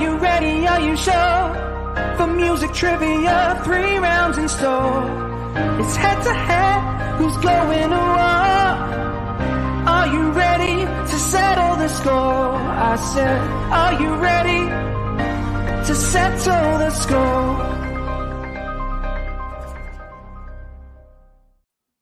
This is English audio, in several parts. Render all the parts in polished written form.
you ready? Are you sure? For music trivia, 3 rounds in store. It's head to head, who's going to war? Are you ready to settle the score? I said, are you ready to settle the score?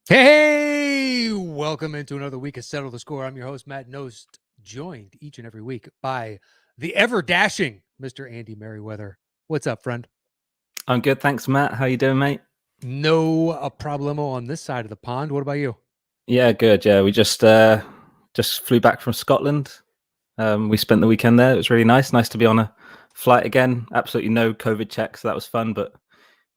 Hey, welcome into another week of Settle the Score. I'm your host, Matt Knost, joined each and every week by the ever-dashing Mr. Andy Merryweather. What's up, friend? I'm good, thanks, Matt. How you doing, mate? No problemo on this side of the pond. What about you? Yeah, good. Yeah, we just flew back from Scotland. We spent the weekend there. It was really nice. Nice to be on a flight again. Absolutely no COVID checks, so that was fun, but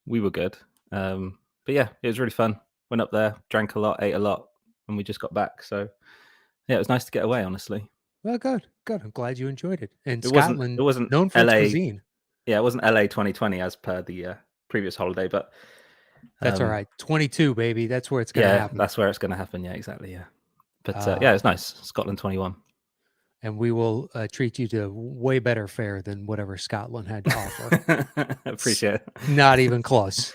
we were good. But yeah, it was really fun. Went up there, drank a lot, ate a lot, and we just got back. So yeah, it was nice to get away, honestly. Well, good. I'm glad you enjoyed it. And It Scotland, wasn't known for its LA. cuisine. Yeah, it wasn't LA 2020 as per the previous holiday, but That's all right. 22, baby. That's where it's going to happen. That's where it's going to happen. Yeah, exactly. Yeah, but yeah, it's nice. Scotland 21. And we will treat you to way better fare than whatever Scotland had to offer. Appreciate it. Not even close.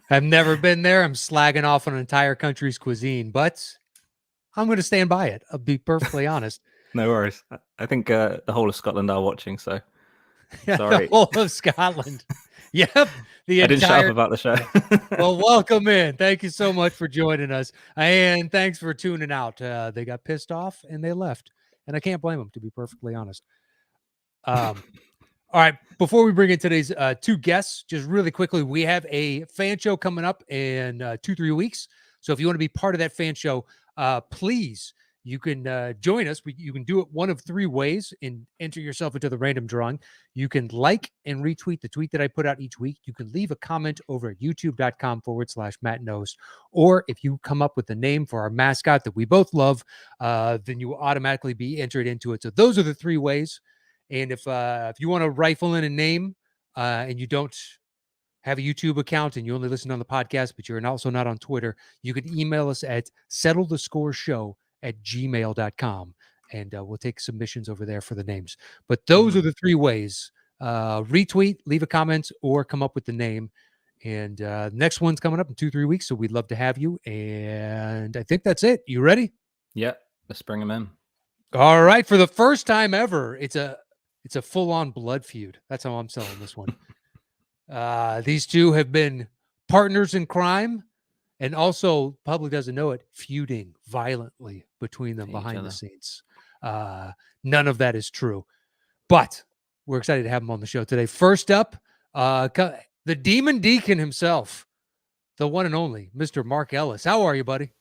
I've never been there. I'm slagging off on an entire country's cuisine, but I'm going to stand by it. I'll be perfectly honest. No worries. I think the whole of Scotland are watching, so The sorry. whole of Scotland. Yep. I didn't shut up about the show. Well, welcome in. Thank you so much for joining us. And thanks for tuning out. They got pissed off and they left. And I can't blame them, to be perfectly honest. All right, before we bring in today's 2 guests, just really quickly, we have a fan show coming up in 2-3 weeks. So if you want to be part of that fan show, please, you can join us. You can do it one of 3 ways and enter yourself into the random drawing. You can like and retweet the tweet that I put out each week. You can leave a comment over at youtube.com/Matt Knost. Or if you come up with the name for our mascot that we both love, then you will automatically be entered into it. So those are the 3 ways. And if you want to rifle in a name and you don't have a YouTube account and you only listen on the podcast, but you're also not on Twitter, you can email us at settlethescoreshow@gmail.com. And we'll take submissions over there for the names. But those are the 3 ways. Retweet, leave a comment, or come up with the name. And next one's coming up in 2-3 weeks, so we'd love to have you. And I think that's it. You ready? Yeah, let's bring them in. All right. For the first time ever, it's a full-on blood feud. That's how I'm selling this one. These 2 have been partners in crime, and also, public doesn't know it, feuding violently between them behind the scenes. None of that is true, but we're excited to have him on the show today. First up, the Demon Deacon himself, the one and only Mr. Mark Ellis. How are you, buddy?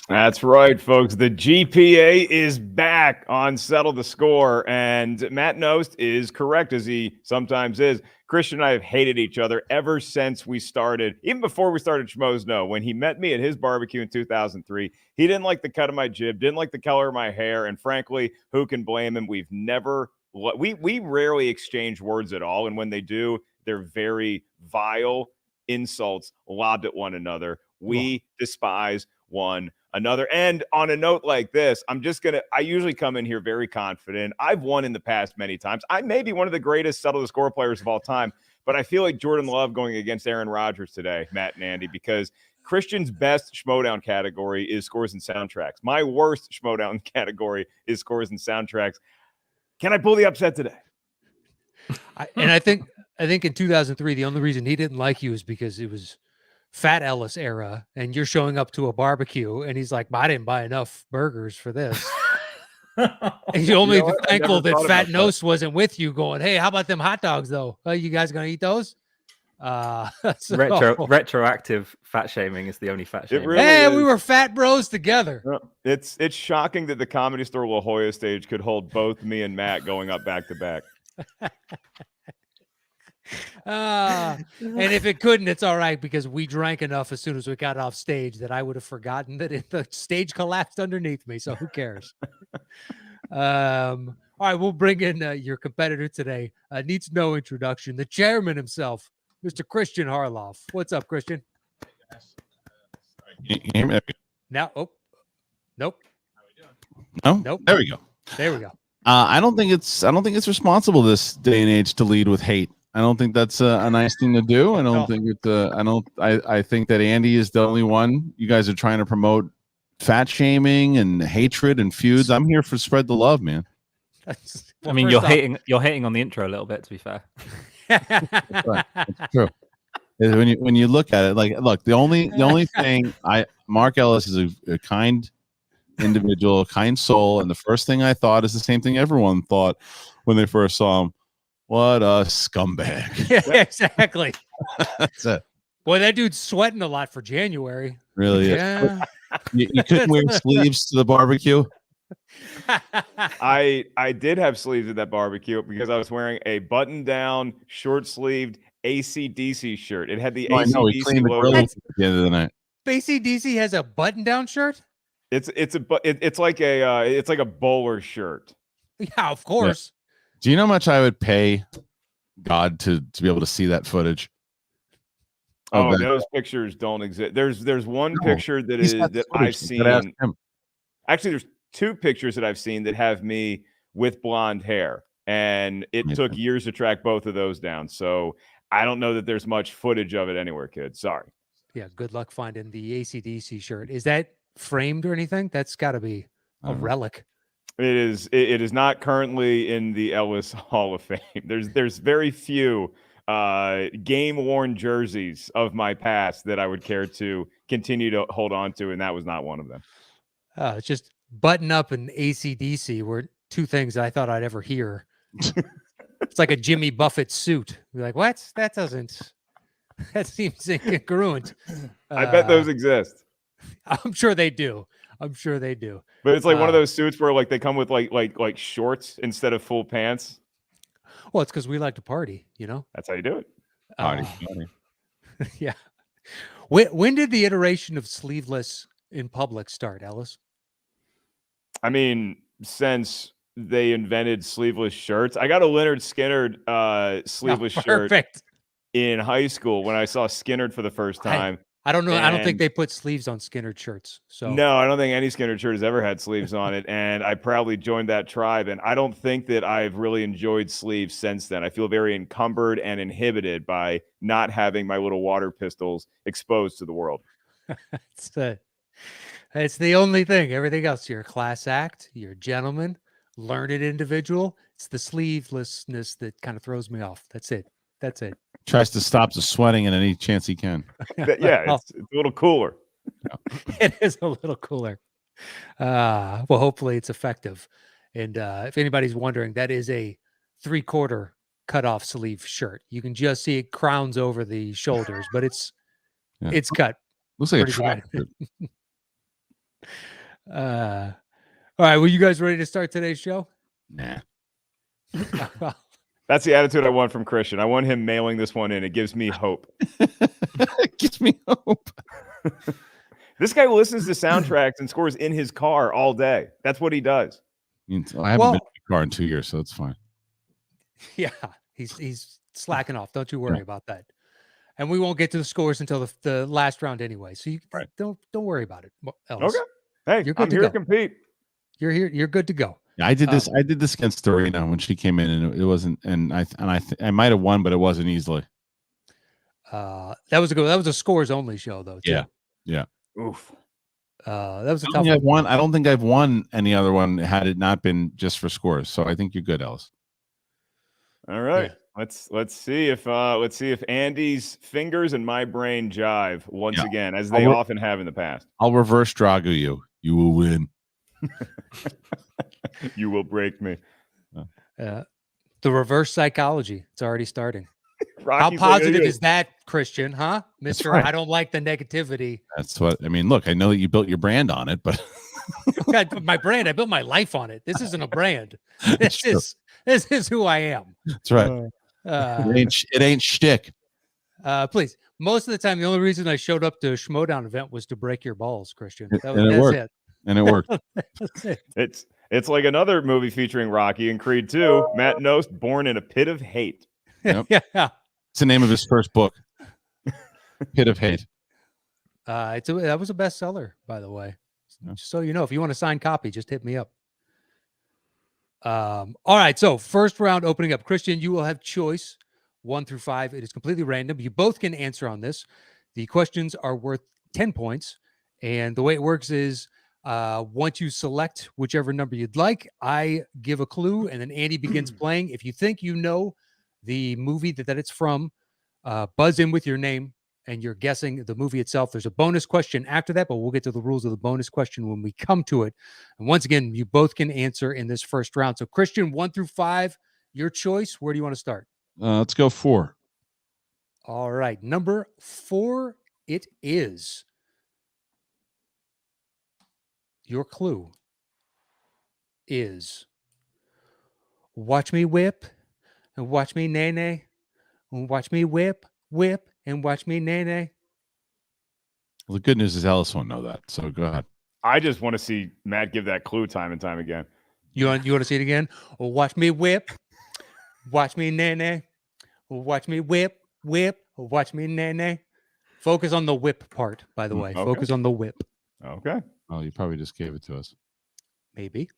That's right, folks. The GPA is back on Settle the Score, and Matt Knost is correct, as he sometimes is. Kristian and I have hated each other ever since we started, even before we started Schmoe's No. When he met me at his barbecue in 2003, he didn't like the cut of my jib, didn't like the color of my hair, and frankly, who can blame him? We rarely exchange words at all, and when they do, they're very vile insults lobbed at one another. We despise one another. And on a note like this, I usually come in here very confident. I've won in the past many times. I may be one of the greatest Settle the Score players of all time, but I feel like Jordan Love going against Aaron Rodgers today, Matt and Andy, because Kristian's best Schmoedown category is scores and soundtracks. My worst Schmoedown category is scores and soundtracks. Can I pull the upset today? I think in 2003, the only reason he didn't like you is because it was Fat Ellis era, and you're showing up to a barbecue, and he's like, I didn't buy enough burgers for this. And you're only thankful that Fat Knost wasn't with you going, hey, how about them hot dogs, though? You guys going to eat those? Retroactive fat shaming is the only fat shaming. Really we were fat bros together. It's shocking that the Comedy Store La Jolla stage could hold both me and Matt going up back to back. And if it couldn't, it's all right, because we drank enough as soon as we got off stage that I would have forgotten that the stage collapsed underneath me. So who cares? All right, we'll bring in your competitor today. Needs no introduction. The chairman himself, Mr. Kristian Harloff. What's up, Kristian? Can you hear me? Now, nope. No? Nope. There we go. There we go. I don't think it's responsible this day and age to lead with hate. I don't think that's a nice thing to do. I don't think it. I think that Andy is the only one. You guys are trying to promote fat shaming and hatred and feuds. I'm here for spread the love, man. I mean, you're hating on the intro a little bit, to be fair. That's right. That's true. When you look at it, like, look, the only thing Mark Ellis is a kind individual, a kind soul, and the first thing I thought is the same thing everyone thought when they first saw him. What a scumbag! Yeah, exactly. That's it. Boy, that dude's sweating a lot for January. Really? Yeah. You couldn't wear sleeves to the barbecue. I did have sleeves at that barbecue because I was wearing a button-down, short-sleeved AC/DC shirt. It had the AC/DC logo. At the end of the night. AC/DC has a button-down shirt. It's like a bowler shirt. Yeah, of course. Yeah. Do you know how much I would pay God to be able to see that footage? Oh, those pictures don't exist. There's one picture that I've seen. Actually, there's two pictures that I've seen that have me with blonde hair, and it took years to track both of those down. So I don't know that there's much footage of it anywhere, kid. Sorry. Yeah, good luck finding the AC/DC shirt. Is that framed or anything? That's got to be a relic. It is. It is not currently in the Ellis Hall of Fame. There's very few game-worn jerseys of my past that I would care to continue to hold on to, and that was not one of them. It's just button up and AC/DC were two things I thought I'd ever hear. It's like a Jimmy Buffett suit. You're like, what? That seems incongruent. I bet those exist. I'm sure they do. But it's like one of those suits where like they come with like shorts instead of full pants. Well, it's because we like to party, you know. That's how you do it. Party. Yeah. When did the iteration of sleeveless in public start, Ellis? I mean, since they invented sleeveless shirts, I got a Leonard Skinner sleeveless shirt in high school when I saw Skinner for the first time. I don't know. I don't think they put sleeves on Skinner shirts. So no, I don't think any Skinner shirt has ever had sleeves on it. And I proudly joined that tribe. And I don't think that I've really enjoyed sleeves since then. I feel very encumbered and inhibited by not having my little water pistols exposed to the world. It's the only thing. Everything else, you're a class act, you're a gentleman, learned individual. It's the sleevelessness that kind of throws me off. That's it. Tries to stop the sweating at any chance he can. Yeah, it's a little cooler. It is a little cooler. Well, hopefully it's effective. And if anybody's wondering, that is a 3/4 cutoff sleeve shirt. You can just see it crowns over the shoulders, but it's cut. Looks like a track. All right, were you guys ready to start today's show? Nah. That's the attitude I want from Kristian. I want him mailing this one in. It gives me hope. It gives me hope. This guy listens to soundtracks and scores in his car all day. That's what he does. I haven't been in the car in 2 years, so it's fine. Yeah, he's slacking off. Don't you worry about that. And we won't get to the scores until the last round anyway. So don't worry about it, Ellis. Okay. Hey, you're good I'm here to compete. You're here. You're good to go. Yeah, I did this. I did this against Dorina when she came in, and it wasn't. And I might have won, but it wasn't easily. That was a scores only show though. Too. Yeah. Oof. That was a tough tough one. I don't think I've won any other one had it not been just for scores. So I think you're good, Ellis. All right. Yeah. Let's see if Andy's fingers and my brain jive once again, as they often have in the past. I'll reverse Dragu you. You will win. You will break me. The reverse psychology. It's already starting. Rocky's How positive is that, Kristian? Huh, Mister? Right. I don't like the negativity. That's what I mean. Look, I know that you built your brand on it, but my brand. I built my life on it. This isn't a brand. This is who I am. That's right. It ain't shtick. Please. Most of the time, the only reason I showed up to a Schmoe event was to break your balls, Kristian. And it worked. It's like another movie featuring Rocky and Creed 2. Matt Knost, Born in a Pit of Hate. Yep. Yeah. It's the name of his first book. Pit of Hate. That was a bestseller, by the way. Just so you know, if you want a signed copy, just hit me up. All right. So first round opening up. Kristian, you will have choice 1 through 5. It is completely random. You both can answer on this. The questions are worth 10 points. And the way it works is once you select whichever number you'd like, I give a clue and then Andy begins playing. If you think you know the movie that it's from, buzz in with your name and you're guessing the movie itself. There's a bonus question after that, but we'll get to the rules of the bonus question when we come to it. And once again, you both can answer in this first round. So Kristian, 1 through 5, your choice. Where do you want to start? Let's go 4. All right. Number 4, it is. Your clue is watch me whip and watch me nay-nay. Watch me whip, and watch me nay-nay. Well, the good news is Ellis won't know that. So go ahead. I just want to see Matt give that clue time and time again. You want to see it again? Or watch me whip, watch me nay-nay. Watch me whip, or watch me nay-nay. Focus on the whip part, by the way. Okay. Focus on the whip. Okay. Oh, you probably just gave it to us. Maybe.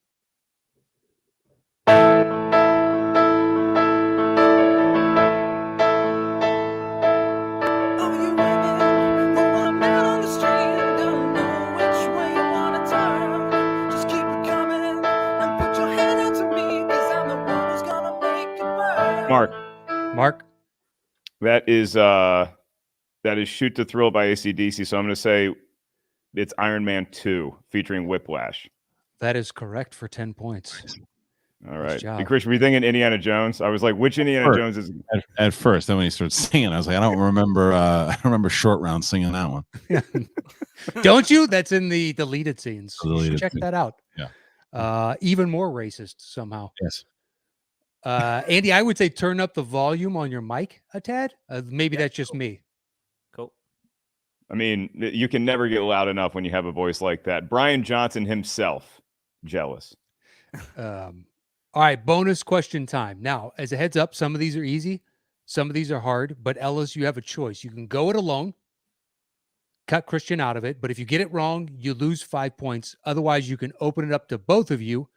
Mark. That is Shoot to Thrill by AC/DC. So I'm going to say it's Iron Man 2 featuring Whiplash. That is correct for 10 points. All right. job. And Chris, were you thinking Indiana Jones? I was like, which Indiana Jones is at first? Then when he started singing, I was like, I don't remember Short Round singing that one. Don't you? That's in the deleted scenes. You should check scene. that out. Yeah. Even more racist somehow. Yes. Andy, I would say turn up the volume on your mic a tad. Maybe that's just me. Cool. I mean, you can never get loud enough when you have a voice like that. Brian Johnson himself, jealous. All right, bonus question time. Now, as a heads up, some of these are easy, some of these are hard, but Ellis, you have a choice. You can go it alone, cut Kristian out of it, but if you get it wrong, you lose 5 points. Otherwise, you can open it up to both of you,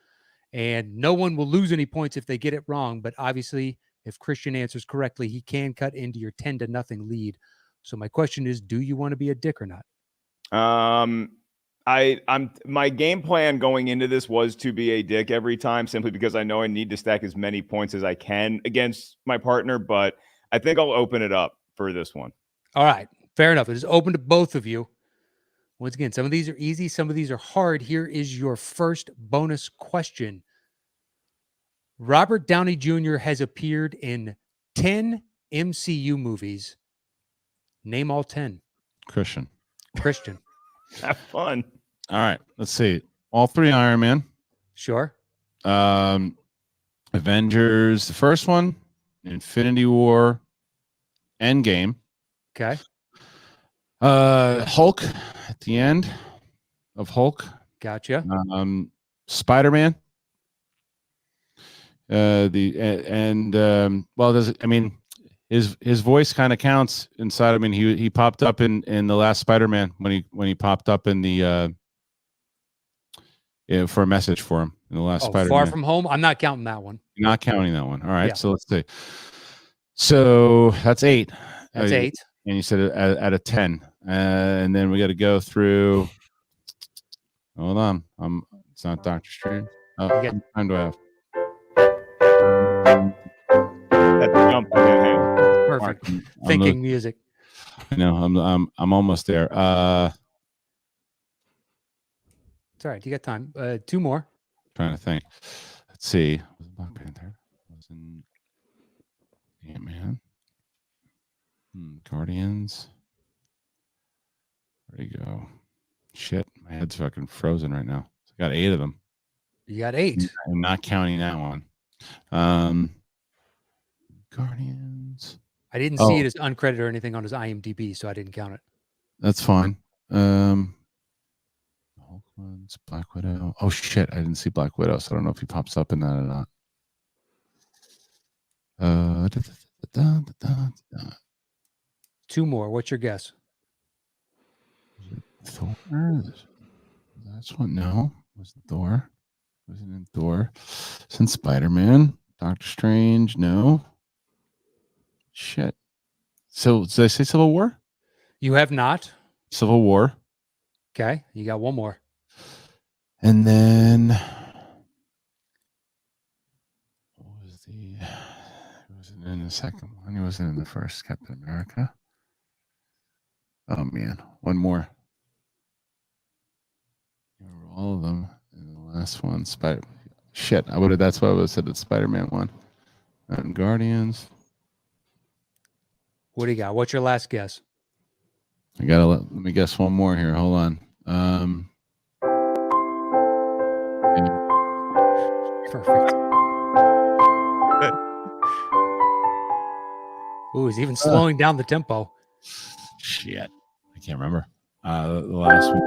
and no one will lose any points if they get it wrong. But obviously, if Kristian answers correctly, he can cut into your 10-0 lead. So my question is, do you want to be a dick or not? My game plan going into this was to be a dick every time, simply because I know I need to stack as many points as I can against my partner, but I think I'll open it up for this one. All right, fair enough. It is open to both of you. Once again, some of these are easy, some of these are hard. Here is your first bonus question. Robert Downey Jr. has appeared in 10 MCU movies. Name all 10. Kristian. Have fun. All right. Let's see. All 3 Iron Man. Sure. Avengers, the first one, Infinity War, Endgame. Okay. Hulk at the end of Hulk. Gotcha. Spider-Man. Well, does it? I mean, his voice kind of counts inside. I mean, he popped up in the last Spider-Man when he popped up in the for a message for him in the last Spider-Man. Far From Home. I'm not counting that one. You're not counting that one. All right. Yeah. So let's see. So that's 8. That's 8. And you said at a 10. And then we got to go through. Hold on. It's not Doctor Strange. Oh, how much time do I have? That's a jump. Perfect. Thinking music. I know. I'm almost there. It's all right. You got time. 2 more. Trying to think. Let's see. Was it Black Panther? Was in Ant-Man? Guardians. Where'd he go? Shit, my head's fucking frozen right now. I got 8 of them. You got 8. I'm not counting that one. Guardians. I didn't see it as uncredited or anything on his IMDb, so I didn't count it. That's fine. Hulk ones, Black Widow. Oh shit, I didn't see Black Widow, so I don't know if he pops up in that or not. 2 more. What's your guess? Thor. That's one. No, was it Thor? Wasn't it Thor? Since Spider-Man, Doctor Strange, no. Shit. So did I say Civil War? You have not. Civil War. Okay, you got one more. And then what was he wasn't in the second one. He wasn't in the first Captain America. Oh man, one more. All of them. And the last one, Shit, that's why I would have said the Spider-Man one. And Guardians. What do you got? What's your last guess? I gotta let me guess one more here. Hold on. Perfect. Ooh, he's even slowing down the tempo. Shit, I can't remember. The last one.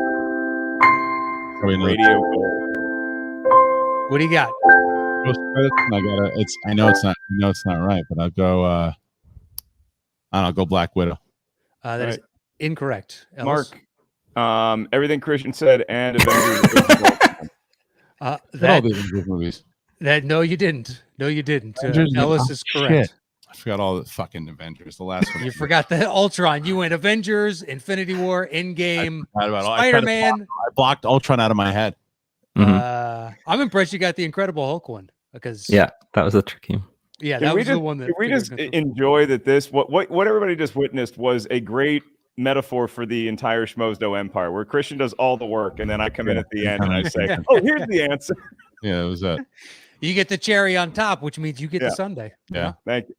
Radio Gold. What do you got? I know it's not right, but I'll go. I'll go Black Widow. That is incorrect. Ellis? Mark, everything Kristian said and Avengers. All the Avengers movies. No, you didn't. No, you didn't. Ellis is correct. Shit. I forgot all the fucking Avengers. The last one. You forgot the Ultron. You went Avengers, Infinity War, Endgame, Spider-Man. I blocked Ultron out of my head. I'm impressed you got the Incredible Hulk one because that was a tricky one. Yeah, that was the one that. Can we just enjoy that? What everybody just witnessed was a great metaphor for the entire Schmoesdo empire, where Kristian does all the work, and then I come in at the end and I say, "Oh, here's the answer." Yeah, it was that. You get the cherry on top, which means you get the sundae. Yeah, thank you.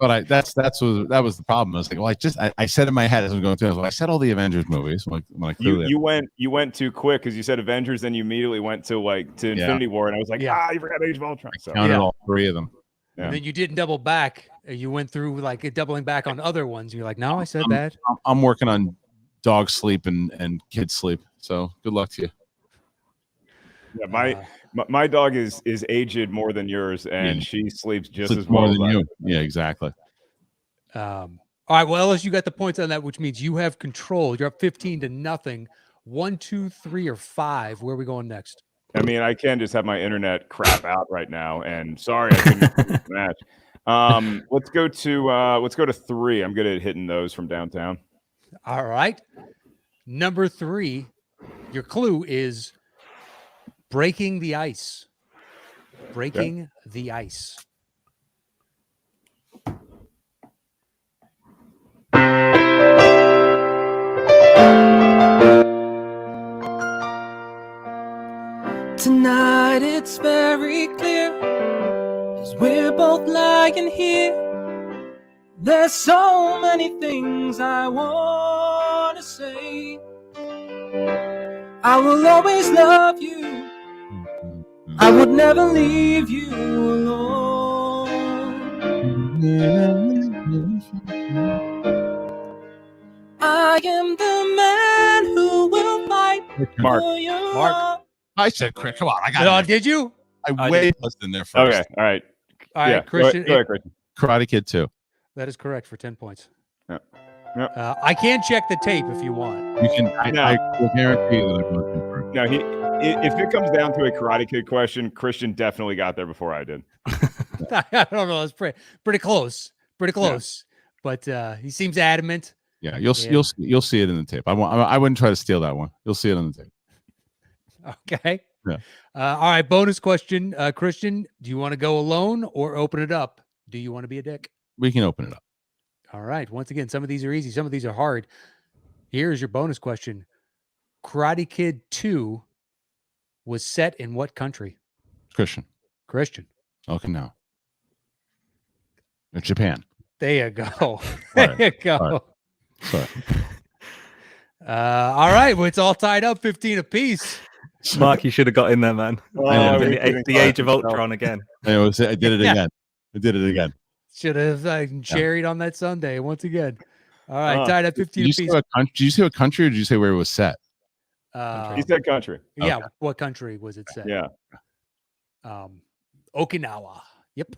But that was the problem. I was like, well, I said in my head as I was going through. I said all the Avengers movies. You went too quick because you said Avengers, then you immediately went to Infinity War, and I was like, you forgot Age of Ultron. So. I counted all three of them. Yeah. And then you didn't double back. You went through doubling back on other ones. You're like, no, I said that. I'm working on dog sleep and kid sleep. So good luck to you. Yeah, my dog is aged more than yours, and she sleeps just as more well than you. Yeah, exactly. All right. Well, Ellis, you got the points on that, which means you have control. You're up 15-0. 1, 2, 3, or 5. Where are we going next? I mean, I can just have my internet crap out right now, and sorry, I couldn't match. Let's go to 3. I'm good at hitting those from downtown. All right. Number 3. Your clue is breaking the ice. Breaking the ice. Tonight it's very clear as we're both lying here. There's so many things I want to say. I will always love you. I would never leave you alone. I am the man who will fight for you. Mark. I said, Chris, come on. I got it. Did you? I way was in there first. Okay. All right. Kristian. Go ahead, Kristian. Karate Kid 2. That is correct for 10 points. Yeah. I can check the tape if you want. You can. I will guarantee you that I'm looking for it. No, if it comes down to a Karate Kid question, Kristian definitely got there before I did. I don't know. It's pretty close. Pretty close. But he seems adamant. Yeah, you'll see it in the tape. I wouldn't try to steal that one. You'll see it on the tape. Okay. Yeah. All right. Bonus question, Kristian. Do you want to go alone or open it up? Do you want to be a dick? We can open it up. All right. Once again, some of these are easy. Some of these are hard. Here's your bonus question. Karate Kid 2 was set in what country? Kristian. Okay, now. Japan. There you go. There you go. All right. All right. Well, it's all tied up 15 apiece. Mark, you should have got in there, man. The Age of Ultron again. I did it again. I did it again. Should have cherried on that Sunday once again. All right, tied up 15 apiece. Did you say what country, or did you say where it was set? He said country. Yeah, Okay. what country was it set? Yeah. Okinawa. Yep.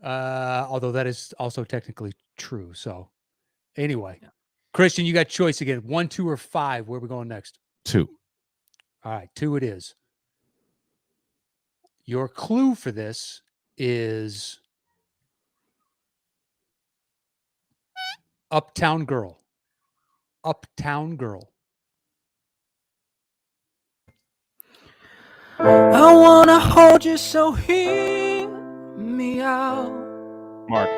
Although that is also technically true. So anyway, Kristian, you got choice again. 1, 2, or 5. Where are we going next? 2. All right, 2 it is. Your clue for this is Uptown Girl. Uptown Girl. I wanna hold you, so hear me out. Mark.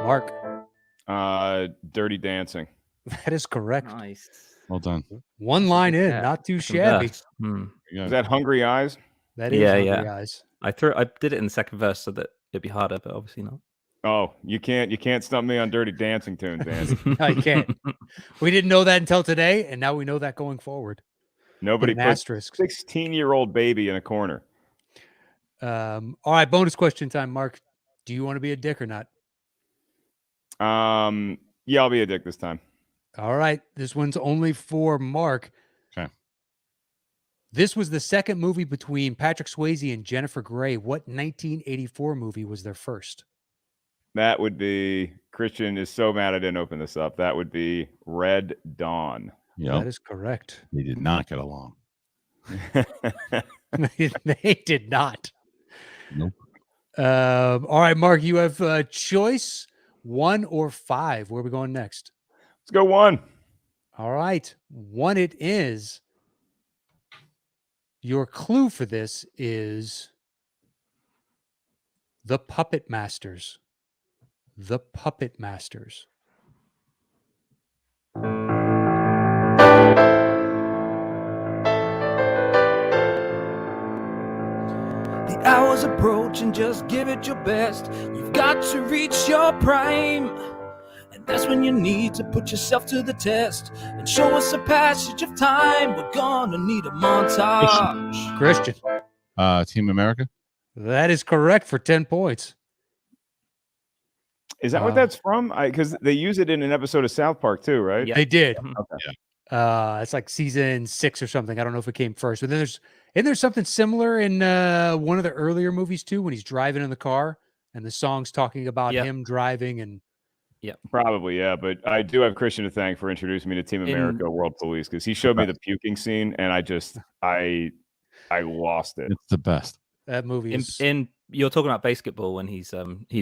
Mark. Dirty Dancing. That is correct. Nice. Well done. One line in, Yeah, not too second shabby. verse. Hmm. Is that Hungry Eyes? That is Yeah, Hungry yeah. Eyes. I did it in the second verse so that it'd be harder, but obviously not. Oh, you can't stump me on Dirty Dancing tunes, Andy. No, you can't. We didn't know that until today, and now we know that going forward. Nobody Put an puts asterisk. 16-year-old baby in a corner. All right, bonus question time, Mark. Do you want to be a dick or not? Yeah, I'll be a dick this time. All right, this one's only for Mark. Okay. This was the second movie between Patrick Swayze and Jennifer Grey. What 1984 movie was their first? That would be, Kristian is so mad I didn't open this up. That would be Red Dawn. Yep. That is correct. They did not get along. They did not. Nope. All right, Mark, you have a choice, 1 or 5. Where are we going next? Let's go 1. All right, 1 it is. Your clue for this is The Puppet Masters. The Puppet Masters. The hour's approaching, just give it your best. You've got to reach your prime. And that's when you need to put yourself to the test and show us a passage of time. We're gonna need a montage. Kristian. Team America. That is correct for 10 points. Is that what that's from? Because they use it in an episode of South Park too, right? Yeah. They did. Okay. It's like season 6 or something. I don't know if it came first, but then there's something similar in one of the earlier movies too, when he's driving in the car and the song's talking about him driving and. Probably, yeah. But I do have Kristian to thank for introducing me to Team America World Police, because he showed me the puking scene and I lost it. It's the best. That movie is You're talking about basketball when he's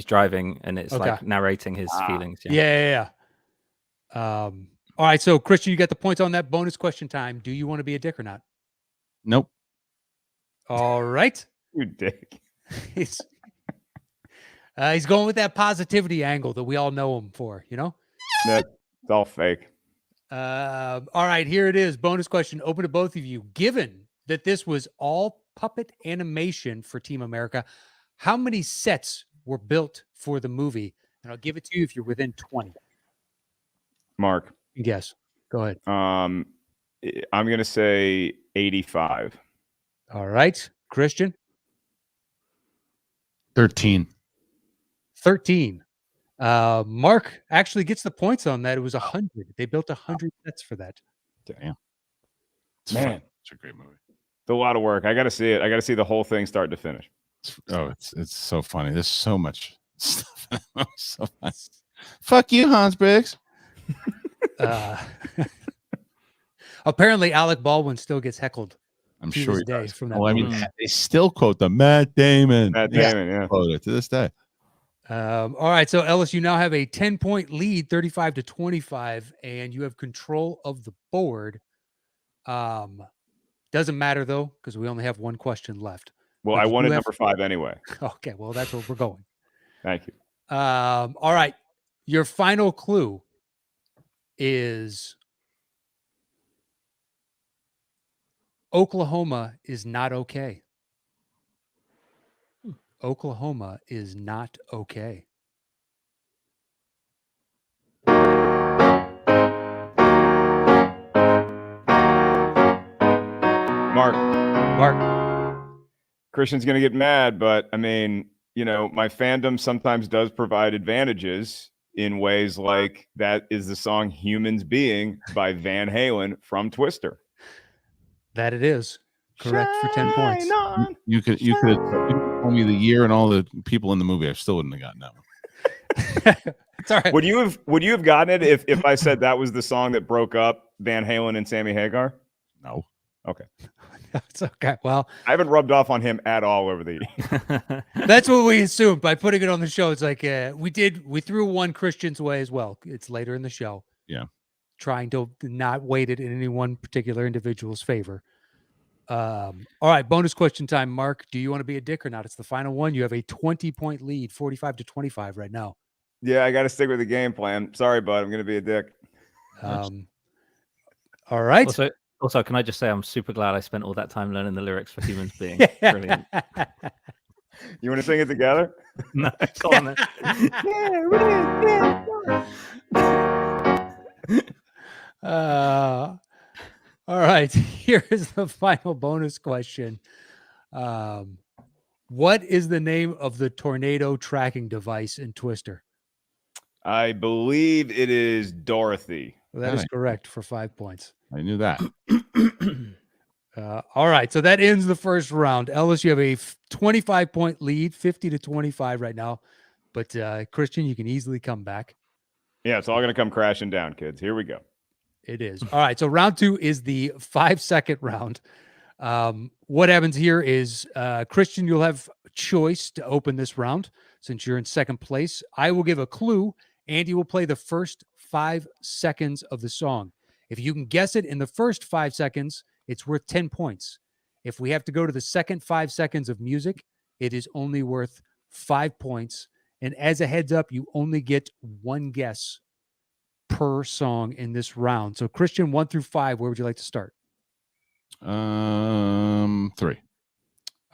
driving and it's like narrating his feelings. Yeah. All right, so Kristian, you got the points on that. Bonus question time. Do you want to be a dick or not? Nope. All right. You dick. He's going with that positivity angle that we all know him for, you know? That's all fake. All right, here it is. Bonus question open to both of you. Given that this was all puppet animation for Team America, how many sets were built for the movie? And I'll give it to you if you're within 20. Mark. Guess. Go ahead. I'm going to say 85. All right. Kristian? 13. 13. Mark actually gets the points on that. It was 100. They built 100 sets for that. Damn. Man, it's a great movie. It's a lot of work. I got to see it. I got to see the whole thing start to finish. It's so funny. There's so much stuff. So much. Fuck you, Hans Briggs. Apparently, Alec Baldwin still gets heckled. I'm sure he does. From that I mean, they still quote the Matt Damon. Yeah. Quote it to this day. All right, so Ellis, you now have a 10-point lead, 35-25, and you have control of the board. Doesn't matter though, because we only have one question left. Well, I wanted number 5 anyway. Okay, well, that's where we're going. Thank you. All right, your final clue is Oklahoma is not okay. Oklahoma is not okay. Mark. Kristian's going to get mad, but I mean, you know, my fandom sometimes does provide advantages in ways like that is the song Humans Being by Van Halen from Twister. That it is. Correct for 10 points. You could have told me the year and all the people in the movie. I still wouldn't have gotten that one. It's all right. Would you have gotten it if I said that was the song that broke up Van Halen and Sammy Hagar? No. Okay. It's okay. Well, I haven't rubbed off on him at all over the. that's what we assumed by putting it on the show. It's like we threw one Kristian's way as well. It's later in the show. Yeah. Trying to not weight it in any one particular individual's favor. All right, bonus question time. Mark, do you want to be a dick or not? It's the final one. You have a 20-point lead, 45-25 right now. Yeah, I got to stick with the game plan. Sorry, bud. I'm going to be a dick. All right. Also, can I just say I'm super glad I spent all that time learning the lyrics for Humans Being. Brilliant. You want to sing it together? No, go on then. All right. Here is the final bonus question. What is the name of the tornado tracking device in Twister? I believe it is Dorothy. Well, that is correct for 5 points. I knew that. All right. So that ends the first round. Ellis, you have a 25-point lead, 50-25 right now. But Kristian, you can easily come back. Yeah, it's all going to come crashing down, kids. Here we go. It is. All right. So round 2 is the 5-second round. What happens here is Kristian, you'll have choice to open this round since you're in second place. I will give a clue. Andy will play the first 5 seconds of the song. If you can guess it in the first 5 seconds, it's worth 10 points. If we have to go to the second 5 seconds of music, it is only worth 5 points. And as a heads up, you only get one guess per song in this round. So Kristian, 1 through 5, where would you like to start? 3.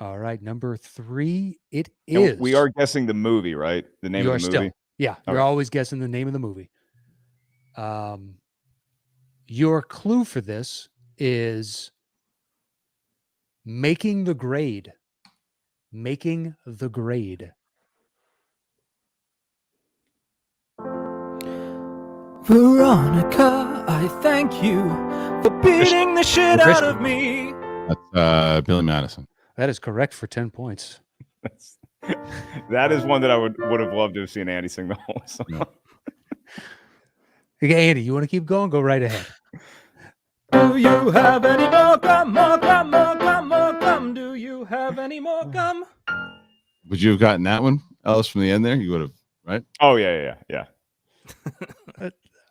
All right, number 3, it is. And we are guessing the movie, right? The name of the movie? Yeah, you're always guessing the name of the movie. Your clue for this is making the grade. Making the grade. Veronica, I thank you for beating the shit out of me. That's Billy Madison. That is correct for 10 points. That is one that I would have loved to have seen Andy sing the whole song. Yeah. Okay, Andy, you want to keep going? Go right ahead. Do you have any more gum? More gum, more gum, more gum. Do you have any more gum? Would you have gotten that one, Ellis, from the end there? You would have, right? Oh, yeah.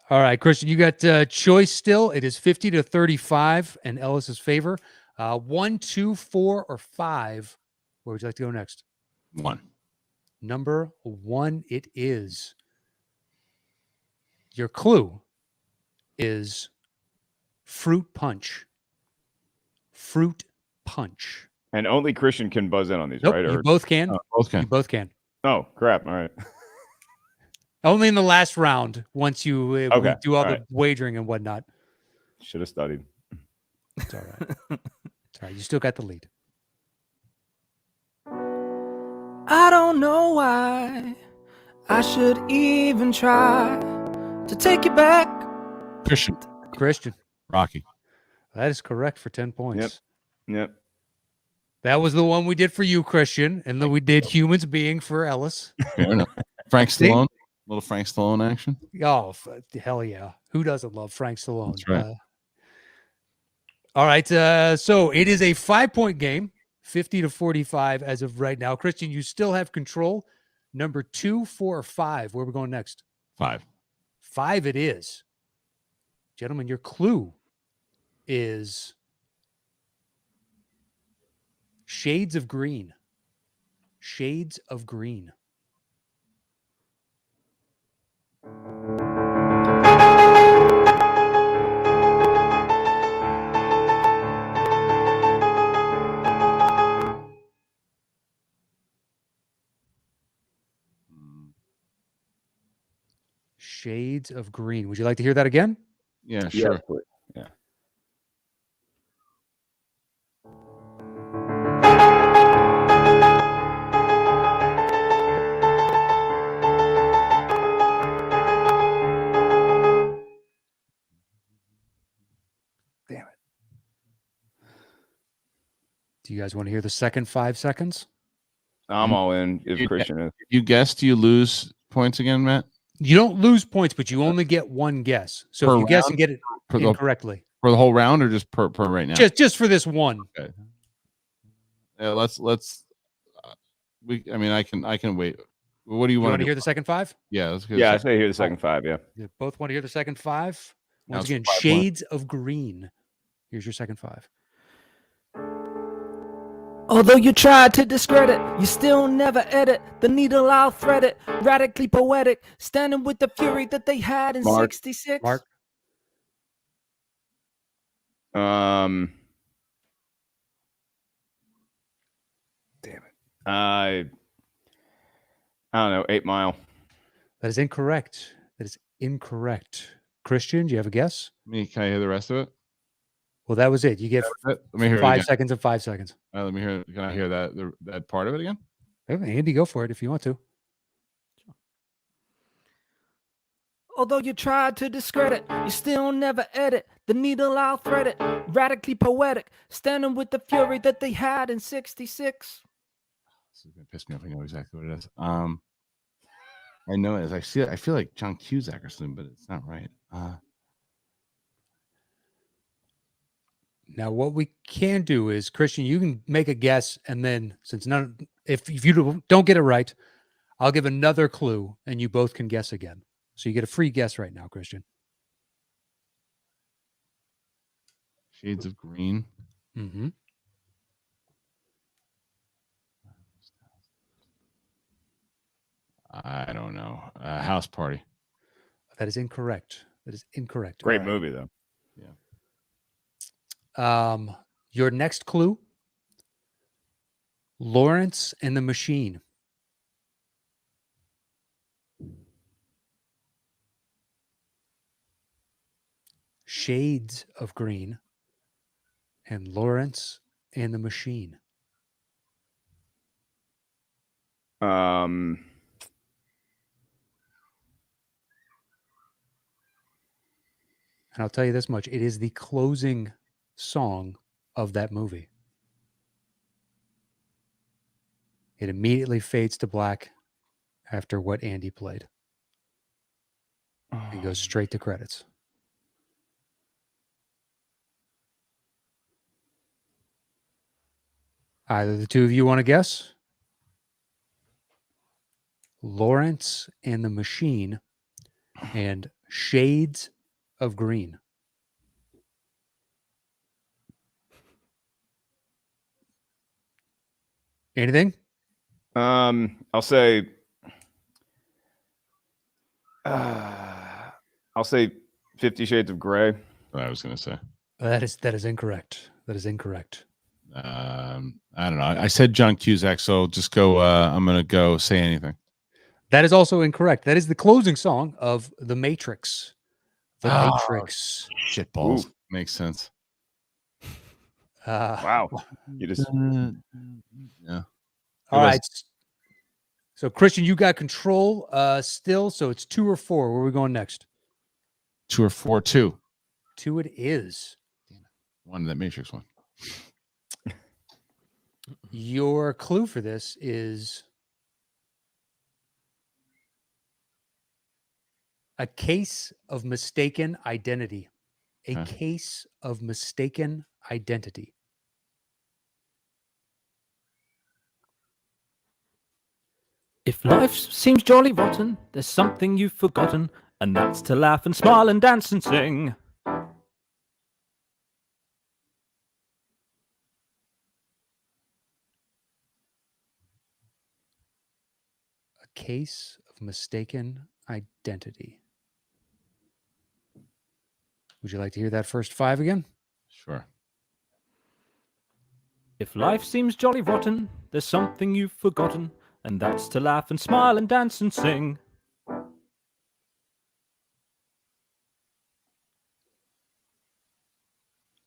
All right, Kristian, you got choice still. It is 50-35 in Ellis's favor. 1, 2, 4, or 5. Where would you like to go next? 1. Number 1, it is. Your clue is fruit punch. Fruit punch. And only Kristian can buzz in on these, Nope, right? you both can. Both can. You both can. Oh, crap. All right. Only in the last round, once you we do all the right. wagering and whatnot. Should have studied. It's all right. It's all right. You still got the lead. I don't know why I should even try to take you back. Kristian. Rocky. That is correct for 10 points. Yep. That was the one we did for you, Kristian, and then we did Humans Being for Ellis. Fair enough. Frank Stallone. Little Frank Stallone action. Oh, hell yeah. Who doesn't love Frank Stallone? That's right. All right. So it is a 5-point game, 50-45 as of right now. Kristian, you still have control. Number 2, 4, or 5. Where are we going next? 5. 5 it is. Gentlemen, your clue is shades of green. Shades of green. Shades of green. Would you like to hear that again? Yeah, sure. Yeah. Damn it. Do you guys want to hear the second 5 seconds? I'm all in if You- Kristian is. You guess, do you lose points again, Matt? You don't lose points, but you only get one guess. So Per if you guess round? and get it Per the- incorrectly, For the whole round or just per right now? Just for this one. Okay. Yeah, let's. I mean, I can wait. What do you want to hear the second 5? Yeah, let's hear. Yeah, I say hear the second 5. Yeah. You both want to hear the second 5? Once That's again, 5 Shades of Green. Here's your second 5. Although you try to discredit, you still never edit. The needle, I'll thread it. Radically poetic, standing with the fury that they had in Mark. 66. Mark. Damn it. I don't know. 8 Mile. That is incorrect. That is incorrect. Kristian, do you have a guess? Can I hear the rest of it? Well, that was it. You get Let me hear 5 it again. seconds and 5 seconds. Let me hear. Can I hear that part of it again? Andy, go for it if you want to. Although you tried to discredit, you still never edit. The needle, I'll thread it. Radically poetic, standing with the fury that they had in 66. This is gonna piss me off. I know exactly what it is. I know it is. I feel like John Cusack or something, but it's not right. Now, what we can do is, Kristian, you can make a guess, and then since if you don't get it right, I'll give another clue, and you both can guess again. So you get a free guess right now, Kristian. Shades of Green. Mm-hmm. I don't know. House Party. That is incorrect. That is incorrect. Great movie, though. Yeah. Your next clue, Lawrence and the Machine. Shades of Green and Lawrence and the Machine. And I'll tell you this much. It is the closing song of that movie. It immediately fades to black after what Andy played. It goes straight to credits. Either the two of you want to guess? Lawrence and the Machine and Shades of Green. Anything? I'll say 50 Shades of Grey. What I was gonna say. That is incorrect. That is incorrect. I don't know. I said John Cusack, so just go. I'm gonna go Say Anything. That is also incorrect. That is the closing song of The Matrix. The Matrix. Shitballs. Ooh. Makes sense. Wow. You just Yeah. All right. So, Kristian, you got control still. So it's 2 or 4. Where are we going next? 2 or 4, 2. 2 it is. One, that Matrix one. Your clue for this is a case of mistaken identity. A case of mistaken identity. If life seems jolly rotten, there's something you've forgotten, and that's to laugh and smile and dance and sing. A case of mistaken identity. Would you like to hear that first 5 again? Sure. If life seems jolly rotten, there's something you've forgotten, and that's to laugh and smile and dance and sing.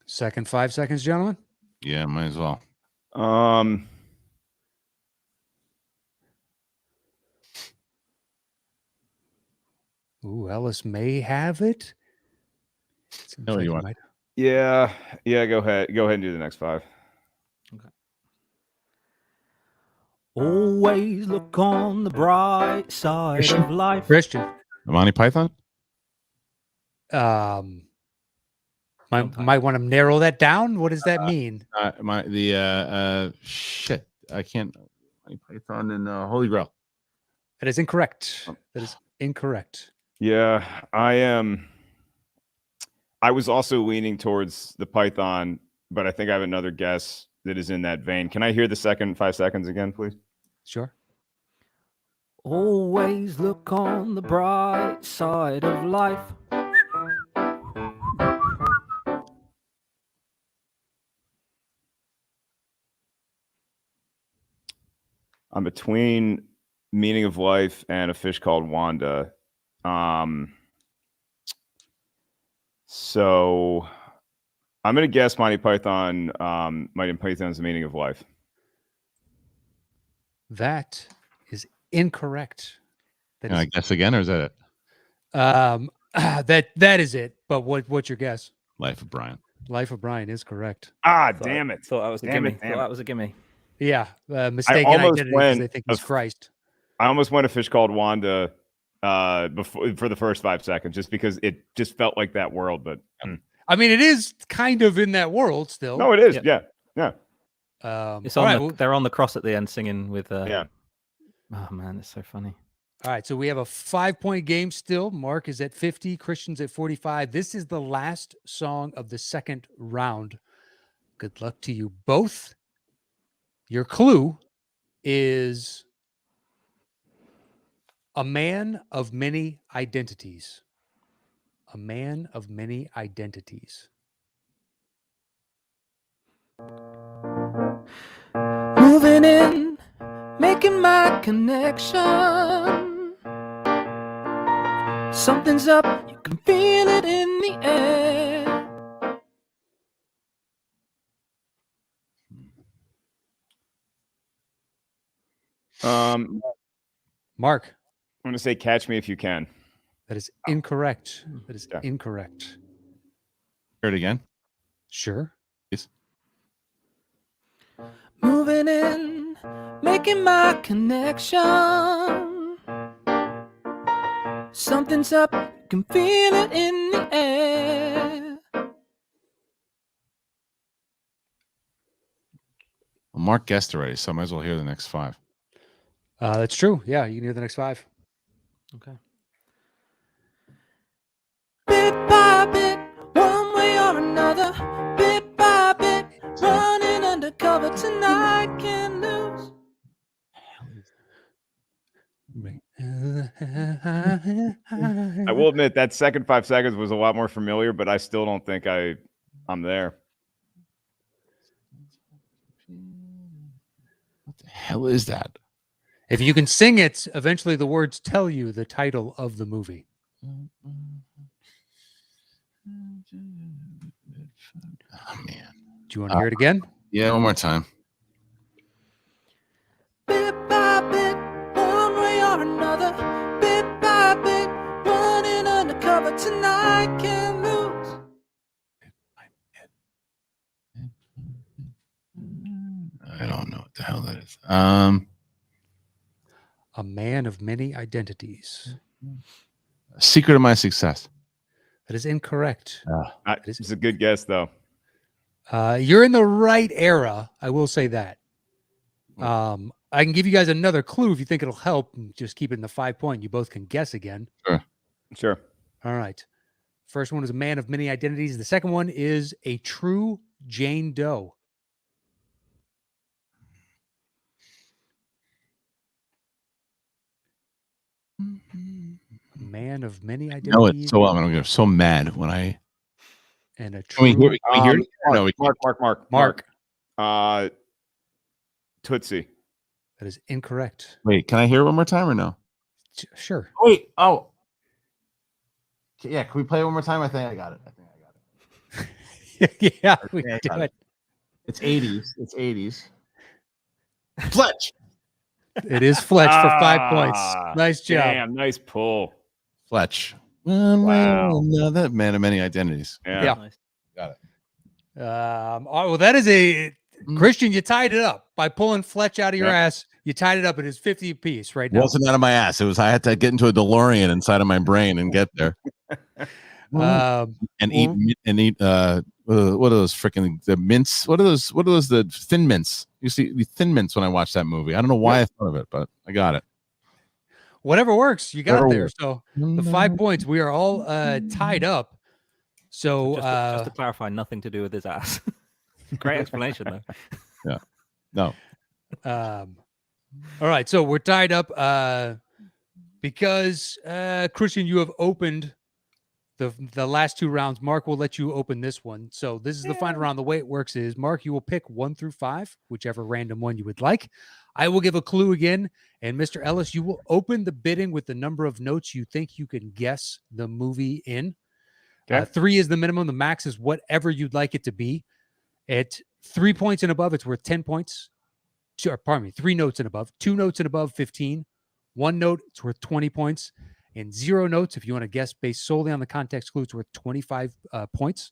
Second 5 seconds, gentlemen. Yeah, might as well. Ooh, Ellis may have it. No, you want. Yeah. Go ahead and do the next 5. Okay. Always look on the bright side of life. Kristian. Monty Python? Monty Might want to narrow that down. What does that mean? Shit. I can't. Python and Holy Grail. That is incorrect. That is incorrect. Yeah, I am. I was also leaning towards the Python, but I think I have another guess that is in that vein. Can I hear the second 5 seconds again, please? Sure. Always look on the bright side of life. I'm between Meaning of Life and A Fish Called Wanda. So I'm going to guess Monty Python's The Meaning of Life. That is incorrect. Can I guess again, or is that it? That is it. But what's your guess? Life of Brian. Life of Brian is correct. Damn it. Thought that was a Damn gimme. it, damn Thought it. that was a gimme. Yeah, mistaken almost identity because they went think he's Christ. I almost went A Fish Called Wanda before for the first 5 seconds, just because it just felt like that world. But I mean, it is kind of in that world still. no, it is. Yeah. Yeah. It's all on right, they're on the cross at the end singing with. Yeah. Oh man, it's so funny. All right, so we have a 5-point game still. Mark is at 50, Kristian's at 45. This is the last song of the second round. Good luck to you both. Your clue is a man of many identities. A man of many identities. Moving in, making my connection. Something's up, you can feel it in the air. Mark, I'm going to say Catch Me If You Can. that is incorrect. That is Yeah. incorrect. Hear it again. Sure. Please. Moving in, making my connection. Something's up, you can feel it in the air. Well, Mark guessed already, so I might as well hear the next 5. That's true. Yeah, you can hear the next 5. Okay. Bit by bit, one way or another. Bit by bit, running undercover tonight, can't lose. I will admit that second 5 seconds was a lot more familiar, but I still don't think I'm there. What the hell is that? If you can sing it, eventually the words tell you the title of the movie. Oh man. Do you want to hear it again? Yeah, one more time. Bit by bit, one way or another. Bit by bit, running undercover tonight, can't lose. I don't know what the hell that is. A man of many identities. Secret of My Success. That is incorrect. It's a good guess, though. You're in the right era. I will say that. I can give you guys another clue if you think it'll help. Just keep it in the 5-point. You both can guess again. Sure. All right. First one is a man of many identities. The second one is a true Jane Doe. A man of many identities. No, it's so I'm gonna get so mad when I. And a Can we true hear it? No, we can't. Mark. Tootsie. That is incorrect. Wait, can I hear it one more time or no? Sure. Wait. Oh. Yeah. Can we play it one more time? I think I got it. Yeah, we Okay, I do got it. It's 80s. It's 80s. Fletch. It is Fletch for 5 points. Nice job. Damn, nice pull. Fletch. Wow. No, that man of many identities. Yeah. Nice. Got it. Well, that is a Kristian. You tied it up by pulling Fletch out of your ass. You tied it up. It is 50 apiece right It now. wasn't out of my ass. It was I had to get into a DeLorean inside of my brain and get there. and eat what are those freaking the mints? What are those the thin mints? You see the thin mints when I watched that movie. I don't know why I thought of it, but I got it. Whatever works, you got Whatever there. works. So the 5 points, we are all tied up. So Just to clarify, nothing to do with his ass. Great explanation, though. Yeah. No. All right, so we're tied up because Kristian, you have opened the last 2 rounds. Mark will let you open this one. So this is the final round. The way it works is, Mark, you will pick 1 through 5, whichever random one you would like. I will give a clue again, and Mr. Ellis, you will open the bidding with the number of notes you think you can guess the movie in. Okay. 3 is the minimum. The max is whatever you'd like it to be. At 3 points and above, it's worth 10 points. 3 notes and above. 2 notes and above, 15. 1 note, it's worth 20 points. And 0 notes, if you want to guess based solely on the context clue, it's worth 25 points.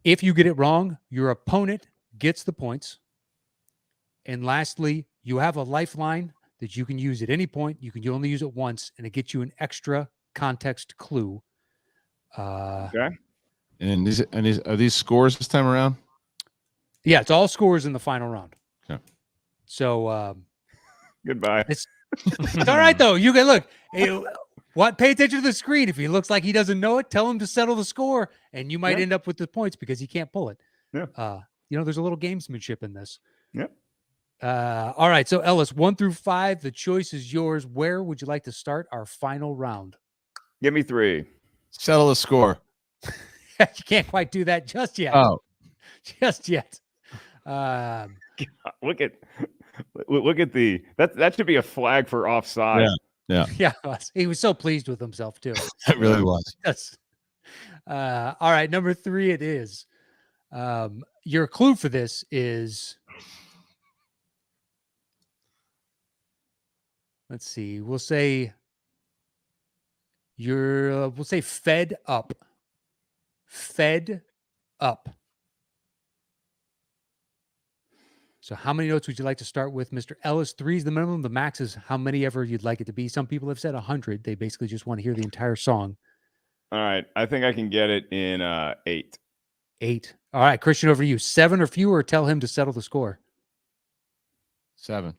If you get it wrong, your opponent gets the points. And lastly, you have a lifeline that you can use at any point. You can only use it once, and it gets you an extra context clue. Okay. And are these scores this time around? Yeah, it's all scores in the final round. Okay. So goodbye. It's all right though. You can look. Pay attention to the screen. If he looks like he doesn't know it, tell him to settle the score, and you might end up with the points because he can't pull it. Yeah. There's a little gamesmanship in this. Yep. All right. So Ellis, 1 through 5, the choice is yours. Where would you like to start our final round? Give me 3. Settle the score. You can't quite do that just yet. Oh, just yet. Look at the that should be a flag for offside. Yeah. He was so pleased with himself too. It really was. Yes. All right, number 3 it is. Your clue for this is, let's see, we'll say fed up. Fed up. So how many notes would you like to start with, Mr. Ellis? 3 is the minimum. The max is how many ever you'd like it to be. Some people have said 100. They basically just want to hear the entire song. All right. I think I can get it in 8. 8. All right, Kristian, over to you. 7 or fewer, tell him to settle the score. 7.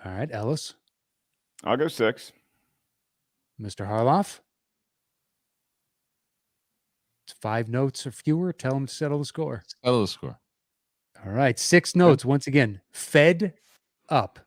All right, Ellis. I'll go 6. Mr. Harloff. It's 5 notes or fewer. Tell him to settle the score. Settle the score. All right, 6 notes. Once again, fed up.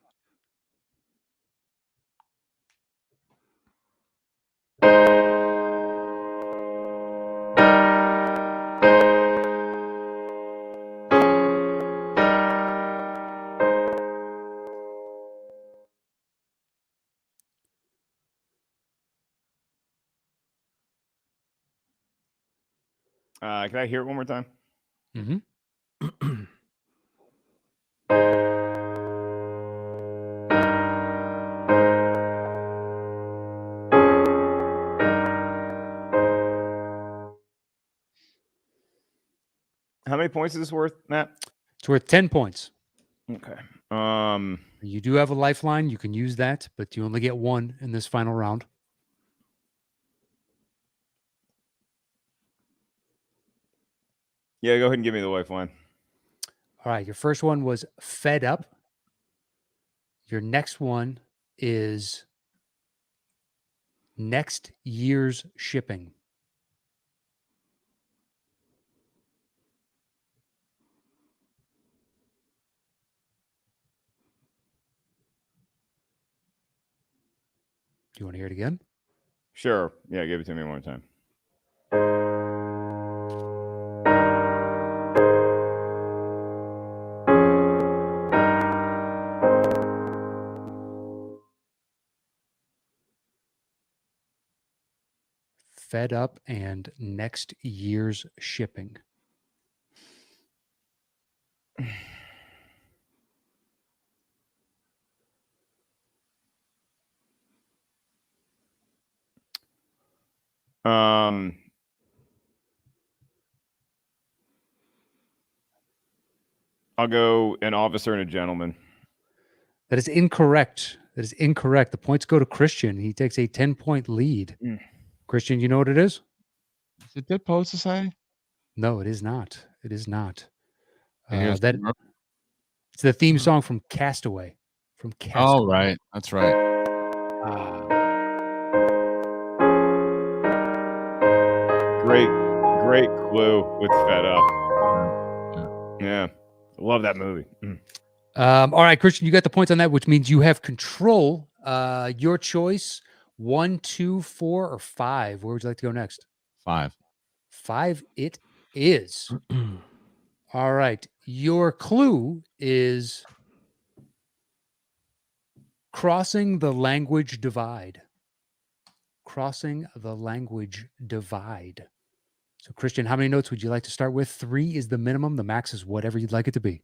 Can I hear it one more time? Mm-hmm. How many points is this worth, Matt? It's worth 10 points. Okay. You do have a lifeline. You can use that, but you only get 1 in this final round. Yeah, go ahead and give me the lifeline. All right, your first one was fed up. Your next one is next year's shipping. Do you want to hear it again? Sure. Yeah, give it to me one more time. Fed up and next year's shipping. I'll go an officer and a gentleman. That is incorrect. That is incorrect. The points go to Kristian. He takes a 10-point lead. Kristian, you know what it is? Is it Dead Poet Society? No, it is not. It is not. And here's That it's the theme song from Castaway. From Castaway. Oh, right. That's right. Great clue with Fed Up. Yeah. Love that movie. All right, Kristian, you got the points on that, which means you have control. Your choice: 1, 2, 4, or 5. Where would you like to go next? 5. 5 it is. All right. Your clue is crossing the language divide. Crossing the language divide. So, Kristian, how many notes would you like to start with? 3 is the minimum. The max is whatever you'd like it to be.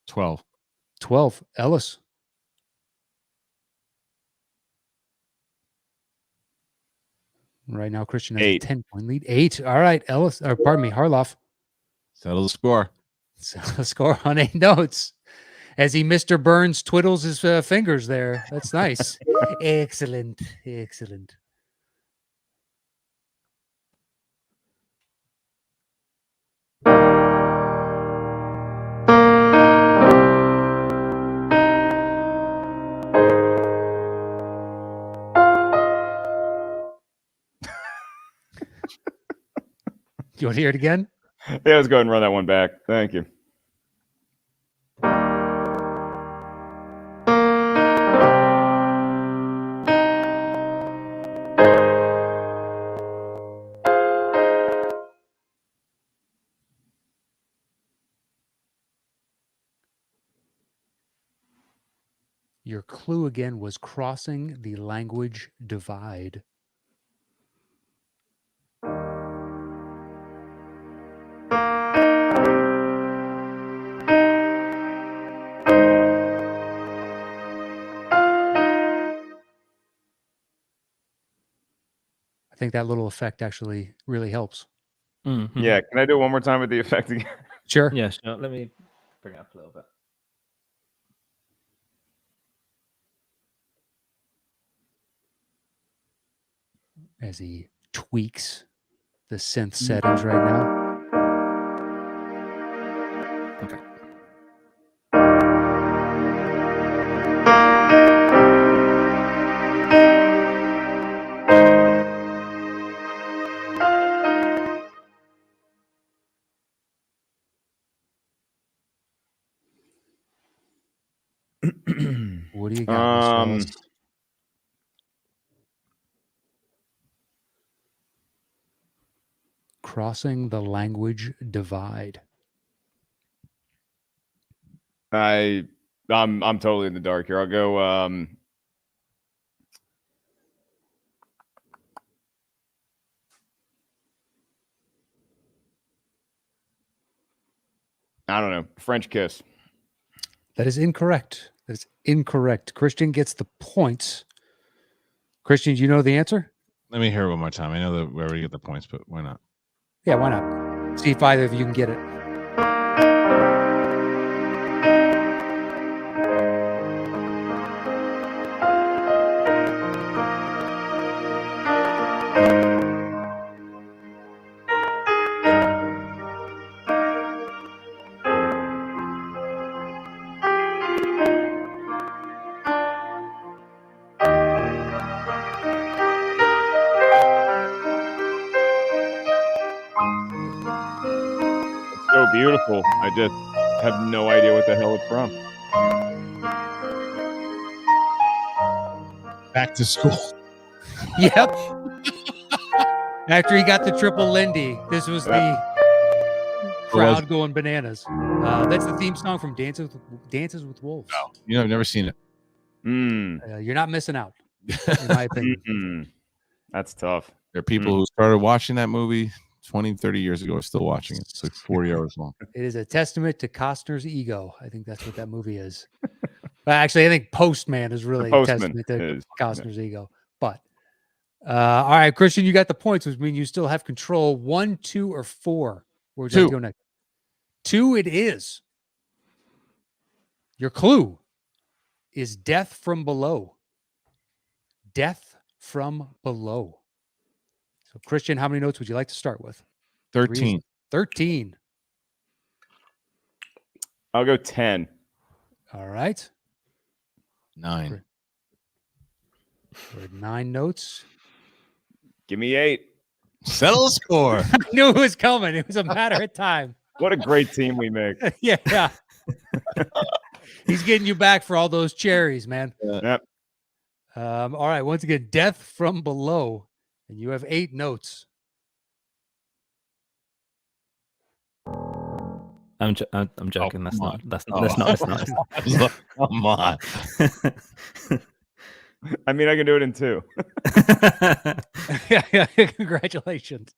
12. 12. Ellis. Right now, Kristian has 8. a 10-point lead. 8. All right, Ellis. Or pardon me, Harloff. Settle the score. So score on 8 notes. As he Mr. Burns twiddles his fingers there. That's nice. Excellent. Excellent. You want to hear it again? Yeah, let's go ahead and run that one back. Thank you. Your clue again was crossing the language divide. I think that little effect actually really helps. Mhm. Yeah, can I do it one more time with the effect again? Sure. Yeah, sure. Let me bring it up a little bit. As he tweaks the synth settings right now. Okay. What do you got, Mr. Ellis? Crossing the language divide. I'm totally in the dark here. I'll go I don't know. French kiss. That is incorrect. That is incorrect. Kristian gets the points. Kristian, do you know the answer? Let me hear it one more time. I know that we already get the points, but why not? Yeah, why not? See if either of you can get it. It's so beautiful. I just have no idea what the hell it's from. Back to school. Yep. After he got the triple Lindy, this was the crowd going bananas. That's the theme song from Dances with Wolves. No, you know, I've never seen it. You're not missing out, in my opinion. That's tough. There are people who started watching that movie 20, 30 years ago are still watching it. It's like 40 hours long. It is a testament to Costner's ego. I think that's what that movie is. But actually, I think Postman is really a testament to Costner's ego. But all right, Kristian, you got the points, which means you still have control. 1, 2, or 4. Where would you like to go next? 2 it is. Your clue is death from below. Death from below. So, Kristian, how many notes would you like to start with? 13. 13. I'll go 10. All right. 9. We're at 9 notes. Give me 8. Settle the score. I knew it was coming. It was a matter of time. What a great team we make. Yeah. He's getting you back for all those cherries, man. Yep. All right. Once again, Death from Below. And you have 8 notes. I'm joking. That's come not. on. That's not. That's not. Come on. I mean, I can do it in 2. Yeah. Congratulations.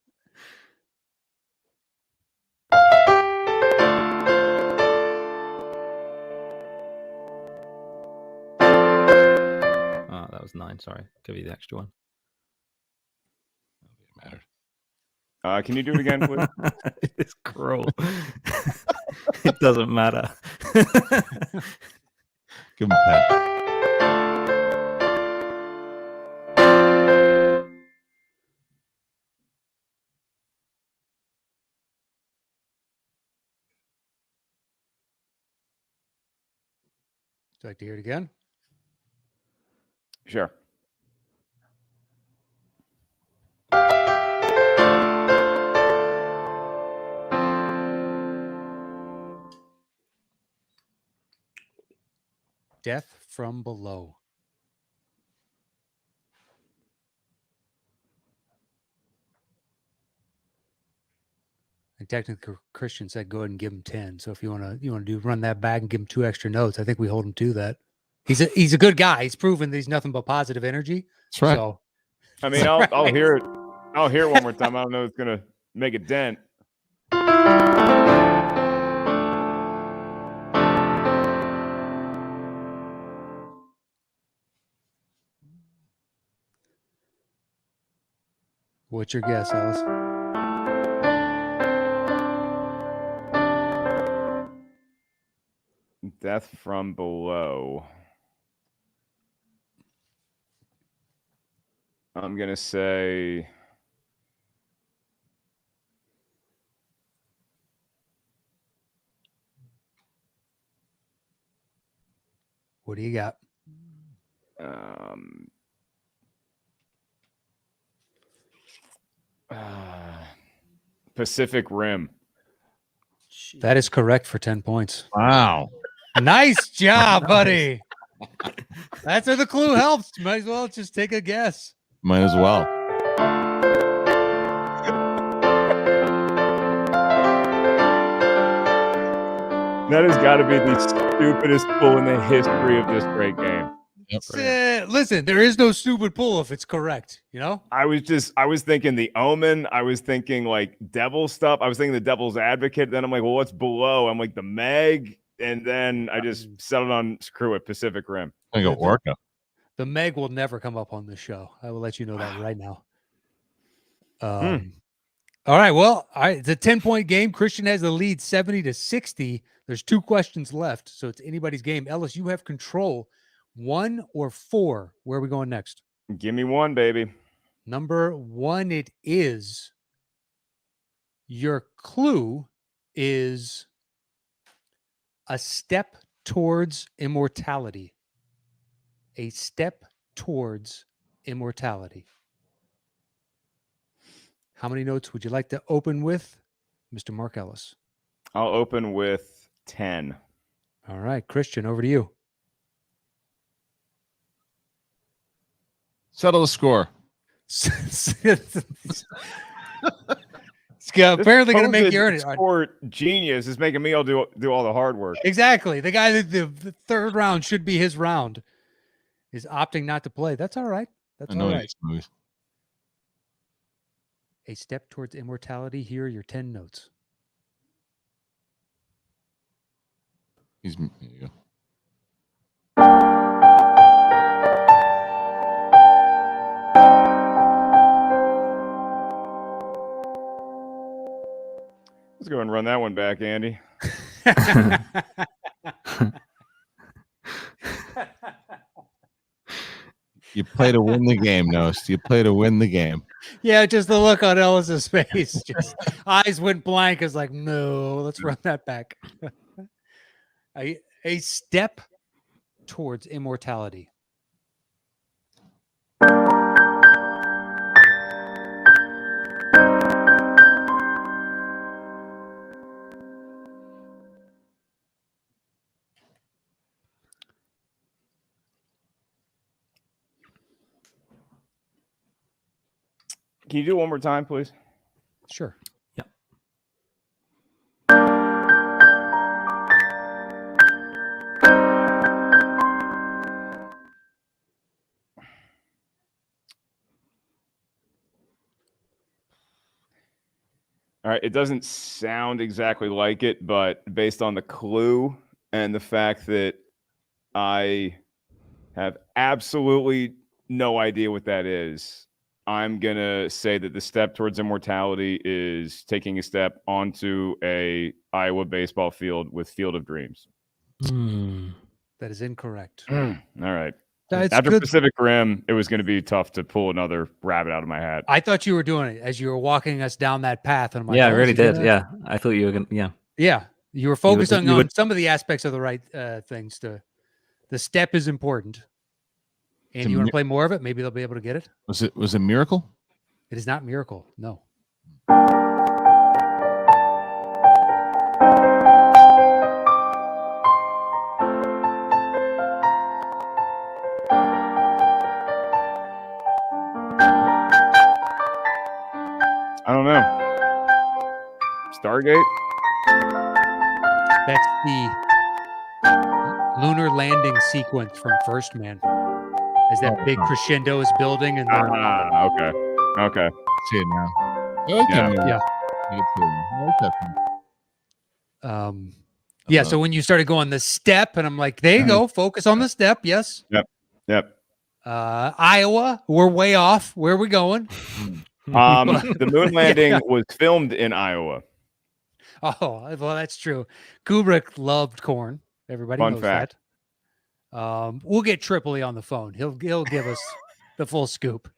Oh, that was 9. Sorry, give you the extra one. Can you do it again, please? It's cruel. It doesn't matter. Give him a pat. Would you like to hear it again? Sure. Death from Below. And technically, Kristian said go ahead and give him 10. So if you want to run that back and give him 2 extra notes, I think we hold him to that. He's a good guy. He's proven that he's nothing but positive energy. That's right. So, I mean, I'll hear it. I'll hear it one more time. I don't know if it's gonna make a dent. what's your guess, Ellis? Death from Below. I'm gonna say What do you got? Pacific Rim. That is correct for 10 points. Wow. Nice job, buddy. That's where the clue helps. Might as well just take a guess. Might as well. That has got to be the stupidest pull in the history of this great game. Yep. Listen, there is no stupid pull if it's correct, you know? I was thinking The Omen. I was thinking like devil stuff. I was thinking The Devil's Advocate. Then I'm like, well, what's below? I'm like, The Meg. And then I just settled on screw it, Pacific Rim. I go Orca. The Meg will never come up on this show. I will let you know that right now. All right. Well, it's a 10-point game. Kristian has the lead 70-60. There's 2 questions left, so it's anybody's game. Ellis, you have control. 1 or 4. Where are we going next? Give me 1, baby. Number 1, it is. Your clue is a step towards immortality. A step towards immortality. How many notes would you like to open with, Mr. Mark Ellis? I'll open with 10. All right, Kristian, over to you. Settle the score. It's apparently going to make you earn it. Sport genius is making me all do all the hard work. Exactly. The guy that the third round should be his round is opting not to play. That's all right. That's all right. Smooth. A step towards immortality. Here are your 10 notes. Here you go. Let's go and run that one back, Andy. You play to win the game, Knost. You play to win the game. Yeah, just the look on Ellis's face. Just eyes went blank. It's like, no, let's run that back. A step towards immortality. Can you do it one more time, please? Sure. Yep. All right. It doesn't sound exactly like it, but based on the clue and the fact that I have absolutely no idea what that is, I'm going to say that the step towards immortality is taking a step onto a Iowa baseball field with Field of Dreams. That is incorrect. All right. That's After good. Pacific Rim, it was going to be tough to pull another rabbit out of my hat. I thought you were doing it as you were walking us down that path. And I'm like, Yeah, I oh, really is he did. gonna- Yeah, I thought you were gonna. Yeah, Yeah. You were focusing you on would- some of the aspects of the right things. The step is important. And It's you a want mi- to play more of it? Maybe they'll be able to get it. Was it Miracle? It is not Miracle. No. I don't know. Stargate? That's the lunar landing sequence from First Man. As that big crescendo is building and then Okay. Okay. See it now. I like that movie. Yeah. I like that film. yeah, so when you started going the step, and I'm like, there you go, focus on the step. Yes. Yep. Iowa, we're way off. Where are we going? The moon landing was filmed in Iowa. Oh, well, that's true. Kubrick loved corn. Everybody Fun knows fact. that. We'll get Tripoli on the phone. He'll give us the full scoop.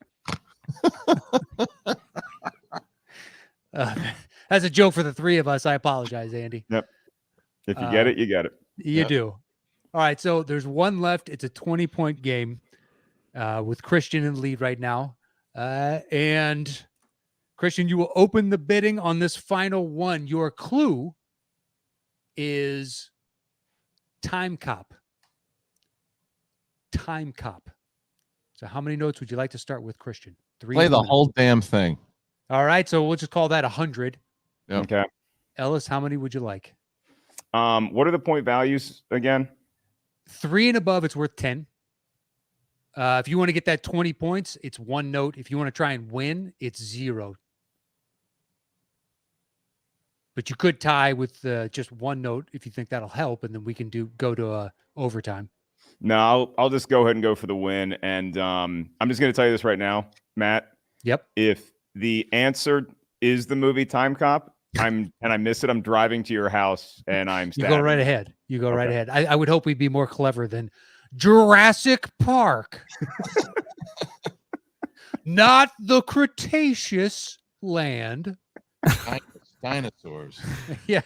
That's a joke for the three of us. I apologize, Andy. If you get it, you get it. You do. All right. So there's one left. It's a 20-point game with Kristian in the lead right now. And Kristian, you will open the bidding on this final one. Your clue is Time Cop. Time Cop. So how many notes would you like to start with, Kristian? 3. Play the 1. whole damn thing. All right. So we'll just call that 100. Yep. Okay. Ellis, how many would you like? What are the point values again? 3 and above, it's worth 10. If you want to get that 20 points, it's 1 note. If you want to try and win, it's 0. But you could tie with just 1 note if you think that'll help, and then we can go to overtime. No, I'll just go ahead and go for the win. And I'm just going to tell you this right now, Matt. Yep. If the answer is the movie Time Cop, and I miss it, I'm driving to your house and I'm You go stabbing right you. ahead. You go right Okay. ahead. I would hope we'd be more clever than Jurassic Park. Not the Cretaceous land. Dinosaurs. Yeah.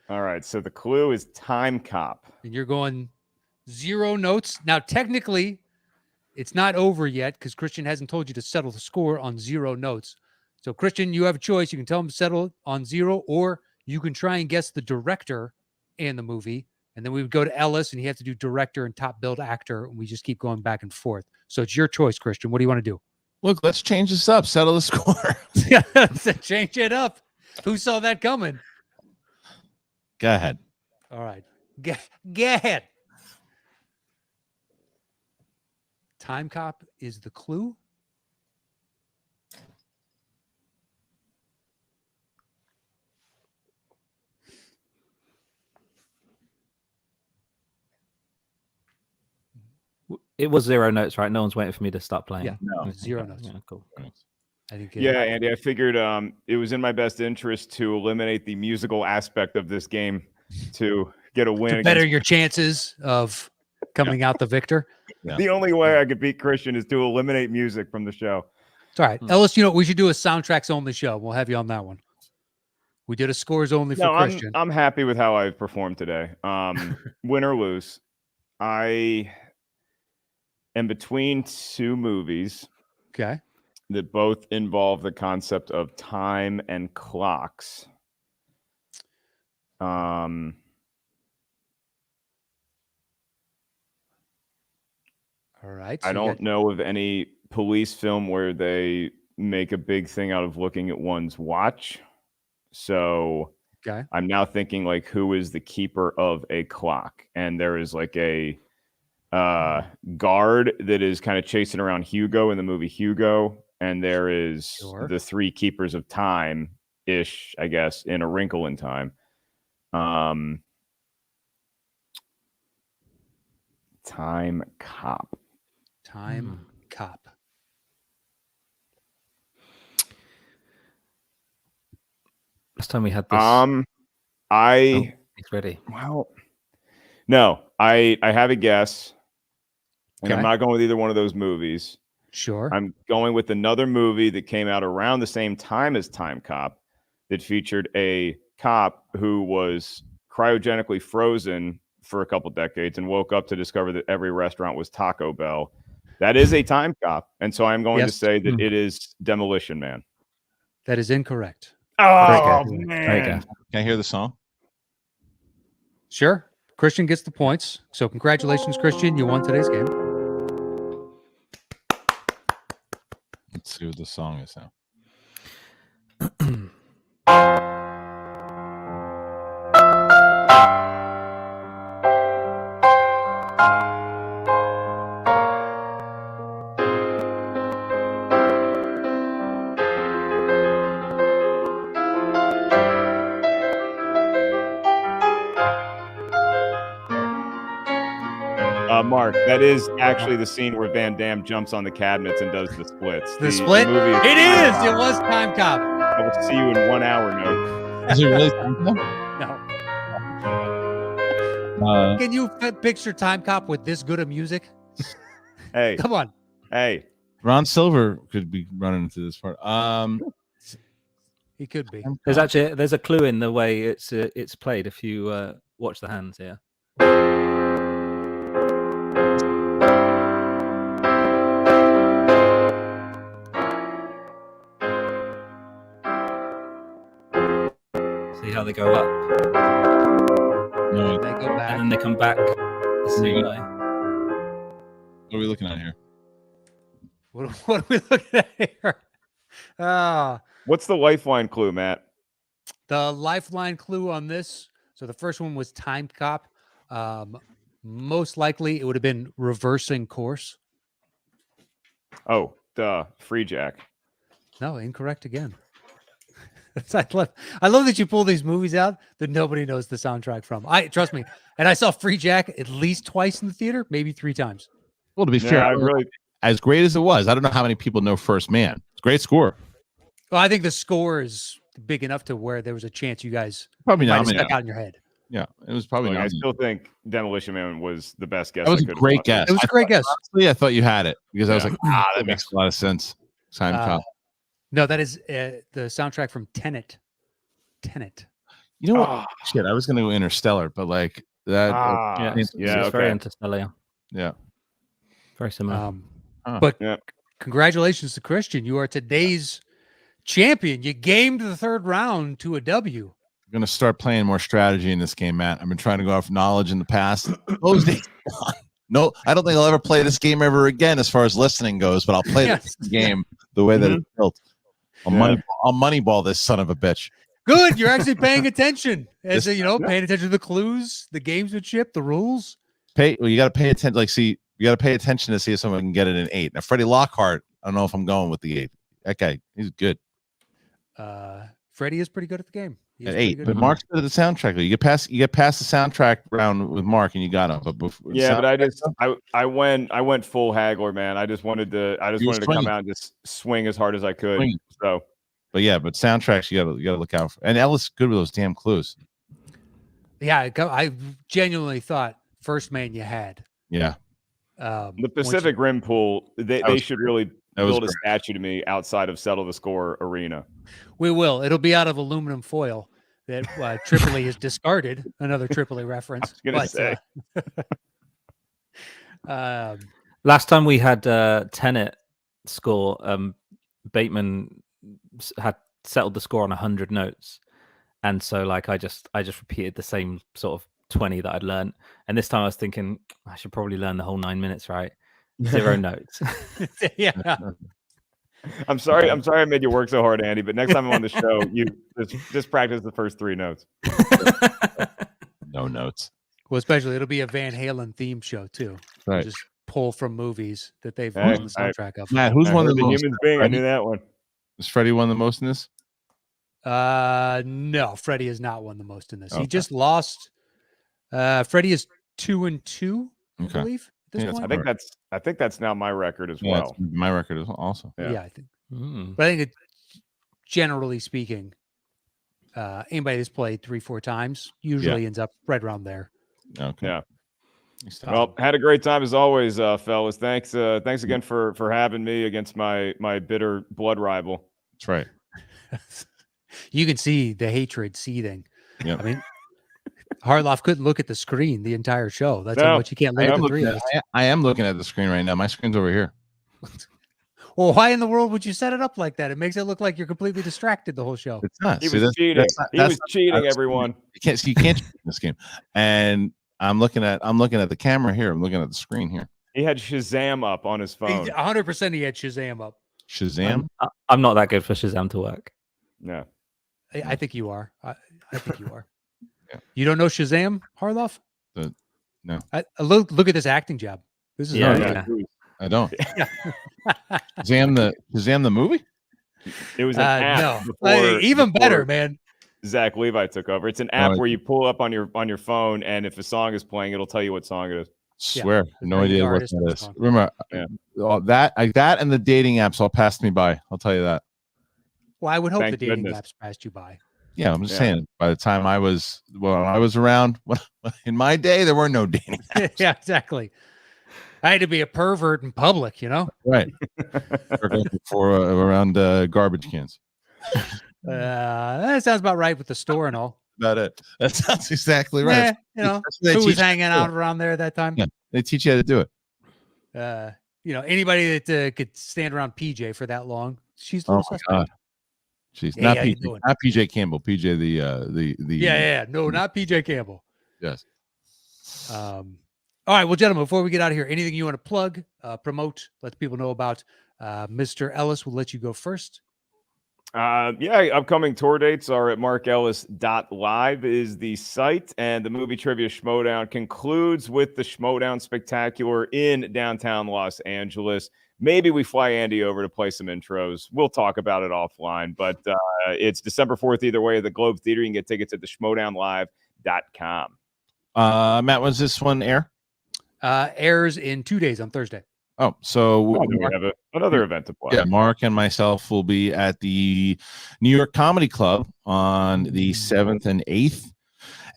All right. So the clue is Time Cop. And you're going 0 notes. Now, technically, it's not over yet because Kristian hasn't told you to settle the score on 0 notes. So, Kristian, you have a choice. You can tell him to settle on 0, or you can try and guess the director and the movie. And then we would go to Ellis, and he has to do director and top billed actor. And we just keep going back and forth. So it's your choice, Kristian. What do you want to do? Look, let's change this up. Settle the score. Yeah, change it up. Who saw that coming? Go ahead. All right. Get ahead. Time Cop is the clue. it was 0 notes, right? No one's waiting for me to stop playing. Yeah. No. 0 notes. Yeah, cool. I think. Yeah, Andy, I figured it was in my best interest to eliminate the musical aspect of this game to get a win. To better against- your chances of coming out the victor. Yeah. The only way I could beat Kristian is to eliminate music from the show. It's all right. Ellis, you know, we should do a soundtracks only show. We'll have you on that one. We did a scores only for No, Kristian. I'm happy with how I've performed today. Win or lose, I am between two movies Okay. that both involve the concept of time and clocks. All right. So I don't know of any police film where they make a big thing out of looking at one's watch. So Okay. I'm now thinking like, who is the keeper of a clock? And there is like a guard that is kind of chasing around Hugo in the movie Hugo. And there is the three keepers of time ish, I guess, in A Wrinkle in Time. Time cop. Time cop. Last time we had this. He's ready. Well, no, I have a guess, and I'm not going with either one of those movies. Sure. I'm going with another movie that came out around the same time as Time Cop that featured a cop who was cryogenically frozen for a couple decades and woke up to discover that every restaurant was Taco Bell. That is a time cop. And so I'm going to say that it is Demolition Man. That is incorrect. Oh, man. Can I hear the song? Sure. Kristian gets the points. So congratulations, Kristian. You won today's game. Let's see what the song is now. Mark, that is actually the scene where Van Damme jumps on the cabinets and does the splits. The split? The movie It is. It was Time Cop. I will see you in 1 hour, no. Is it really Time Cop? No. Can you picture Time Cop with this good of music? Hey. Come on. Hey. Ron Silver could be running into this part. He could be. There's a clue in the way it's played if you watch the hands here. See how they go up? No, they go back. And then they come back the same way. What are we looking at here? What are we looking at here? What's the lifeline clue, Matt? The lifeline clue on this. So the first one was Time Cop. Most likely it would have been reversing course. Oh, duh. Free Jack. No, incorrect again. I love that you pull these movies out that nobody knows the soundtrack from. Trust me. And I saw Free Jack at least twice in the theater, maybe 3 times. Well, to be fair, as great as it was, I don't know how many people know First Man. It's a great score. Well, I think the score is big enough to where there was a chance you guys probably might have stuck out in your head. Yeah, it was probably. I still think Demolition Man was the best guess. That was a great guess. It was a great guess. Honestly, I thought you had it because I was like, that makes a lot of sense. Time Cop. No, that is the soundtrack from Tenet. You know what? Shit, I was going to go Interstellar, but like that. It's very Interstellar. Yeah, very similar. But congratulations to Kristian. You are today's champion. You gamed the 3rd round to a W. I'm going to start playing more strategy in this game, Matt. I've been trying to go off knowledge in the past. Those days. No, I don't think I'll ever play this game ever again as far as listening goes, but I'll play this game the way that it's built. I'll moneyball this son of a bitch. Good. You're actually paying attention. Paying attention to the clues, the gamesmanship, the rules. You got to pay attention. You got to pay attention to see if someone can get it in 8. Now, Freddie Lockhart, I don't know if I'm going with the 8. That guy, he's good. Freddie is pretty good at the game. At 8, but Mark's good at the soundtrack. You get past the soundtrack round with Mark, and you got him. But before, I went full haggler, man. I just wanted to come out and just swing as hard as I could. So, but soundtracks you gotta look out for. And Ellis good with those damn clues. Yeah, I genuinely thought First Man you had. Yeah. The Pacific Rim pool, they should really build a great. statue to me outside of Settle the Score Arena. We will. It'll be out of aluminum foil that Tripoli has discarded. Another Tripoli reference. I was gonna say. Last time we had Tenet score, Bateman had settled the score on 100 notes, and so like I just repeated the same sort of 20 that I'd learned, and this time I was thinking I should probably learn the whole 9 minutes, right? 0 notes. Yeah. I'm sorry I made you work so hard, Andy, but next time I'm on the show, you just practice the first 3 notes. No notes. Well, especially it'll be a Van Halen theme show too. Right. Just pull from movies that they've won the soundtrack of. Matt, who's one of the most? Human being? I knew that one. Is Freddie won the most in this? No, Freddie has not won the most in this. Okay. He just lost. Freddie is 2-2, I believe. At this point. I think that's now my record as well. My record is also. Yeah, I think. But I think generally speaking, anybody that's played 3-4 times usually ends up right around there. Okay. Yeah. Well, had a great time as always, fellas. Thanks again for having me against my bitter blood rival. That's right. You can see the hatred seething. Yep. I mean, Harloff couldn't look at the screen the entire show. That's how much you can't look at the three of us. I am looking at the screen right now. My screen's over here. Well, why in the world would you set it up like that? It makes it look like you're completely distracted the whole show. It's not. He was cheating. He was cheating, everyone. You can't cheat in this game. And I'm looking at the camera here. I'm looking at the screen here. He had Shazam up on his phone. 100% he had Shazam up. Shazam? I'm not that good for Shazam to work. No. I think you are. I think you are. Yeah. You don't know Shazam, Harloff? No. Look at this acting job. This is I don't. Shazam the movie? It was an app. No. Even better, man. Zach Levi took over. It's an app where you pull up on your phone, and if a song is playing, it'll tell you what song it is. Swear, no idea what that is. Remember, that and the dating apps all passed me by. I'll tell you that. Well, I would hope the dating apps passed you by. Yeah, I'm just saying. By the time I was around, in my day, there were no dating apps. Yeah, exactly. I had to be a pervert in public, you know. Right. For around garbage cans. That sounds about right with the store and all. About it. That sounds exactly right. You know, who was hanging out around there at that time? Yeah, they teach you how to do it. You know, anybody that could stand around PJ for that long, she's a little suspect. She's not PJ Campbell. PJ the no, not PJ Campbell. Yes. All right, well, gentlemen, before we get out of here, anything you want to plug, promote, let people know about? Mr. Ellis, we'll let you go first. Upcoming tour dates are at markellis.live is the site, and the movie trivia Schmoedown concludes with the Schmoedown Spectacular in downtown Los Angeles. Maybe we fly Andy over to play some intros. We'll talk about it offline, but it's December 4th either way at the Globe Theater. You can get tickets at the schmoedownlive.com. Matt, when's this one air? Airs in 2 days on Thursday. Oh, so we have another event to play. Yeah, Mark and myself will be at the New York Comedy Club on the 7th and 8th.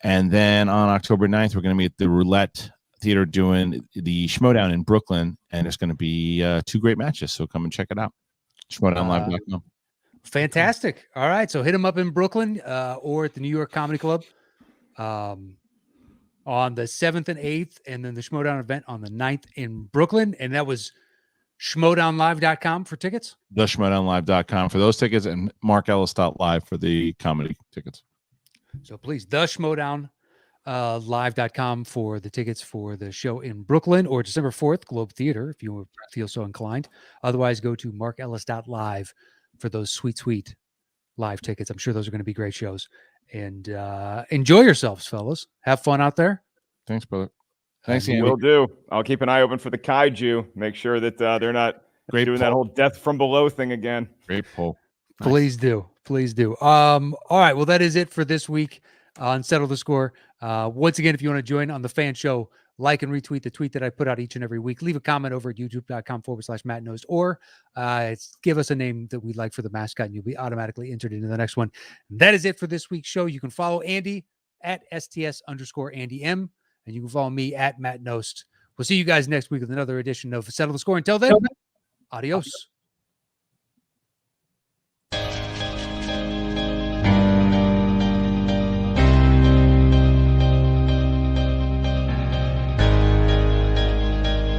And then on October 9th, we're going to be at the Roulette Theater doing the Schmoedown in Brooklyn. And it's going to be 2 great matches. So come and check it out. Schmoedownlive.com. Fantastic. All right. So hit them up in Brooklyn or at the New York Comedy Club on the 7th and 8th, and then the Schmoedown event on the 9th in Brooklyn. And that was schmoedownlive.com for tickets? The schmoedownlive.com for those tickets, and markellis.live for the comedy tickets. So please, the schmoedownlive.com for the tickets for the show in Brooklyn or December 4th, Globe Theater, if you feel so inclined. Otherwise, go to markellis.live for those sweet live tickets. I'm sure those are going to be great shows. And enjoy yourselves, fellas. Have fun out there. Thanks, brother. Thanks, Andy. Will do. I'll keep an eye open for the kaiju. Make sure that they're not doing that whole death from below thing again. Great pull. Nice. Please do. All right. Well, that is it for this week on Settle the Score. Once again, if you want to join on the fan show, like and retweet the tweet that I put out each and every week. Leave a comment over at youtube.com/Matt Knost, or give us a name that we'd like for the mascot, and you'll be automatically entered into the next one. That is it for this week's show. You can follow Andy at STS_AndyM, and you can follow me at Matt Knost We'll see you guys next week with another edition of Settle the Score. Until then, adios.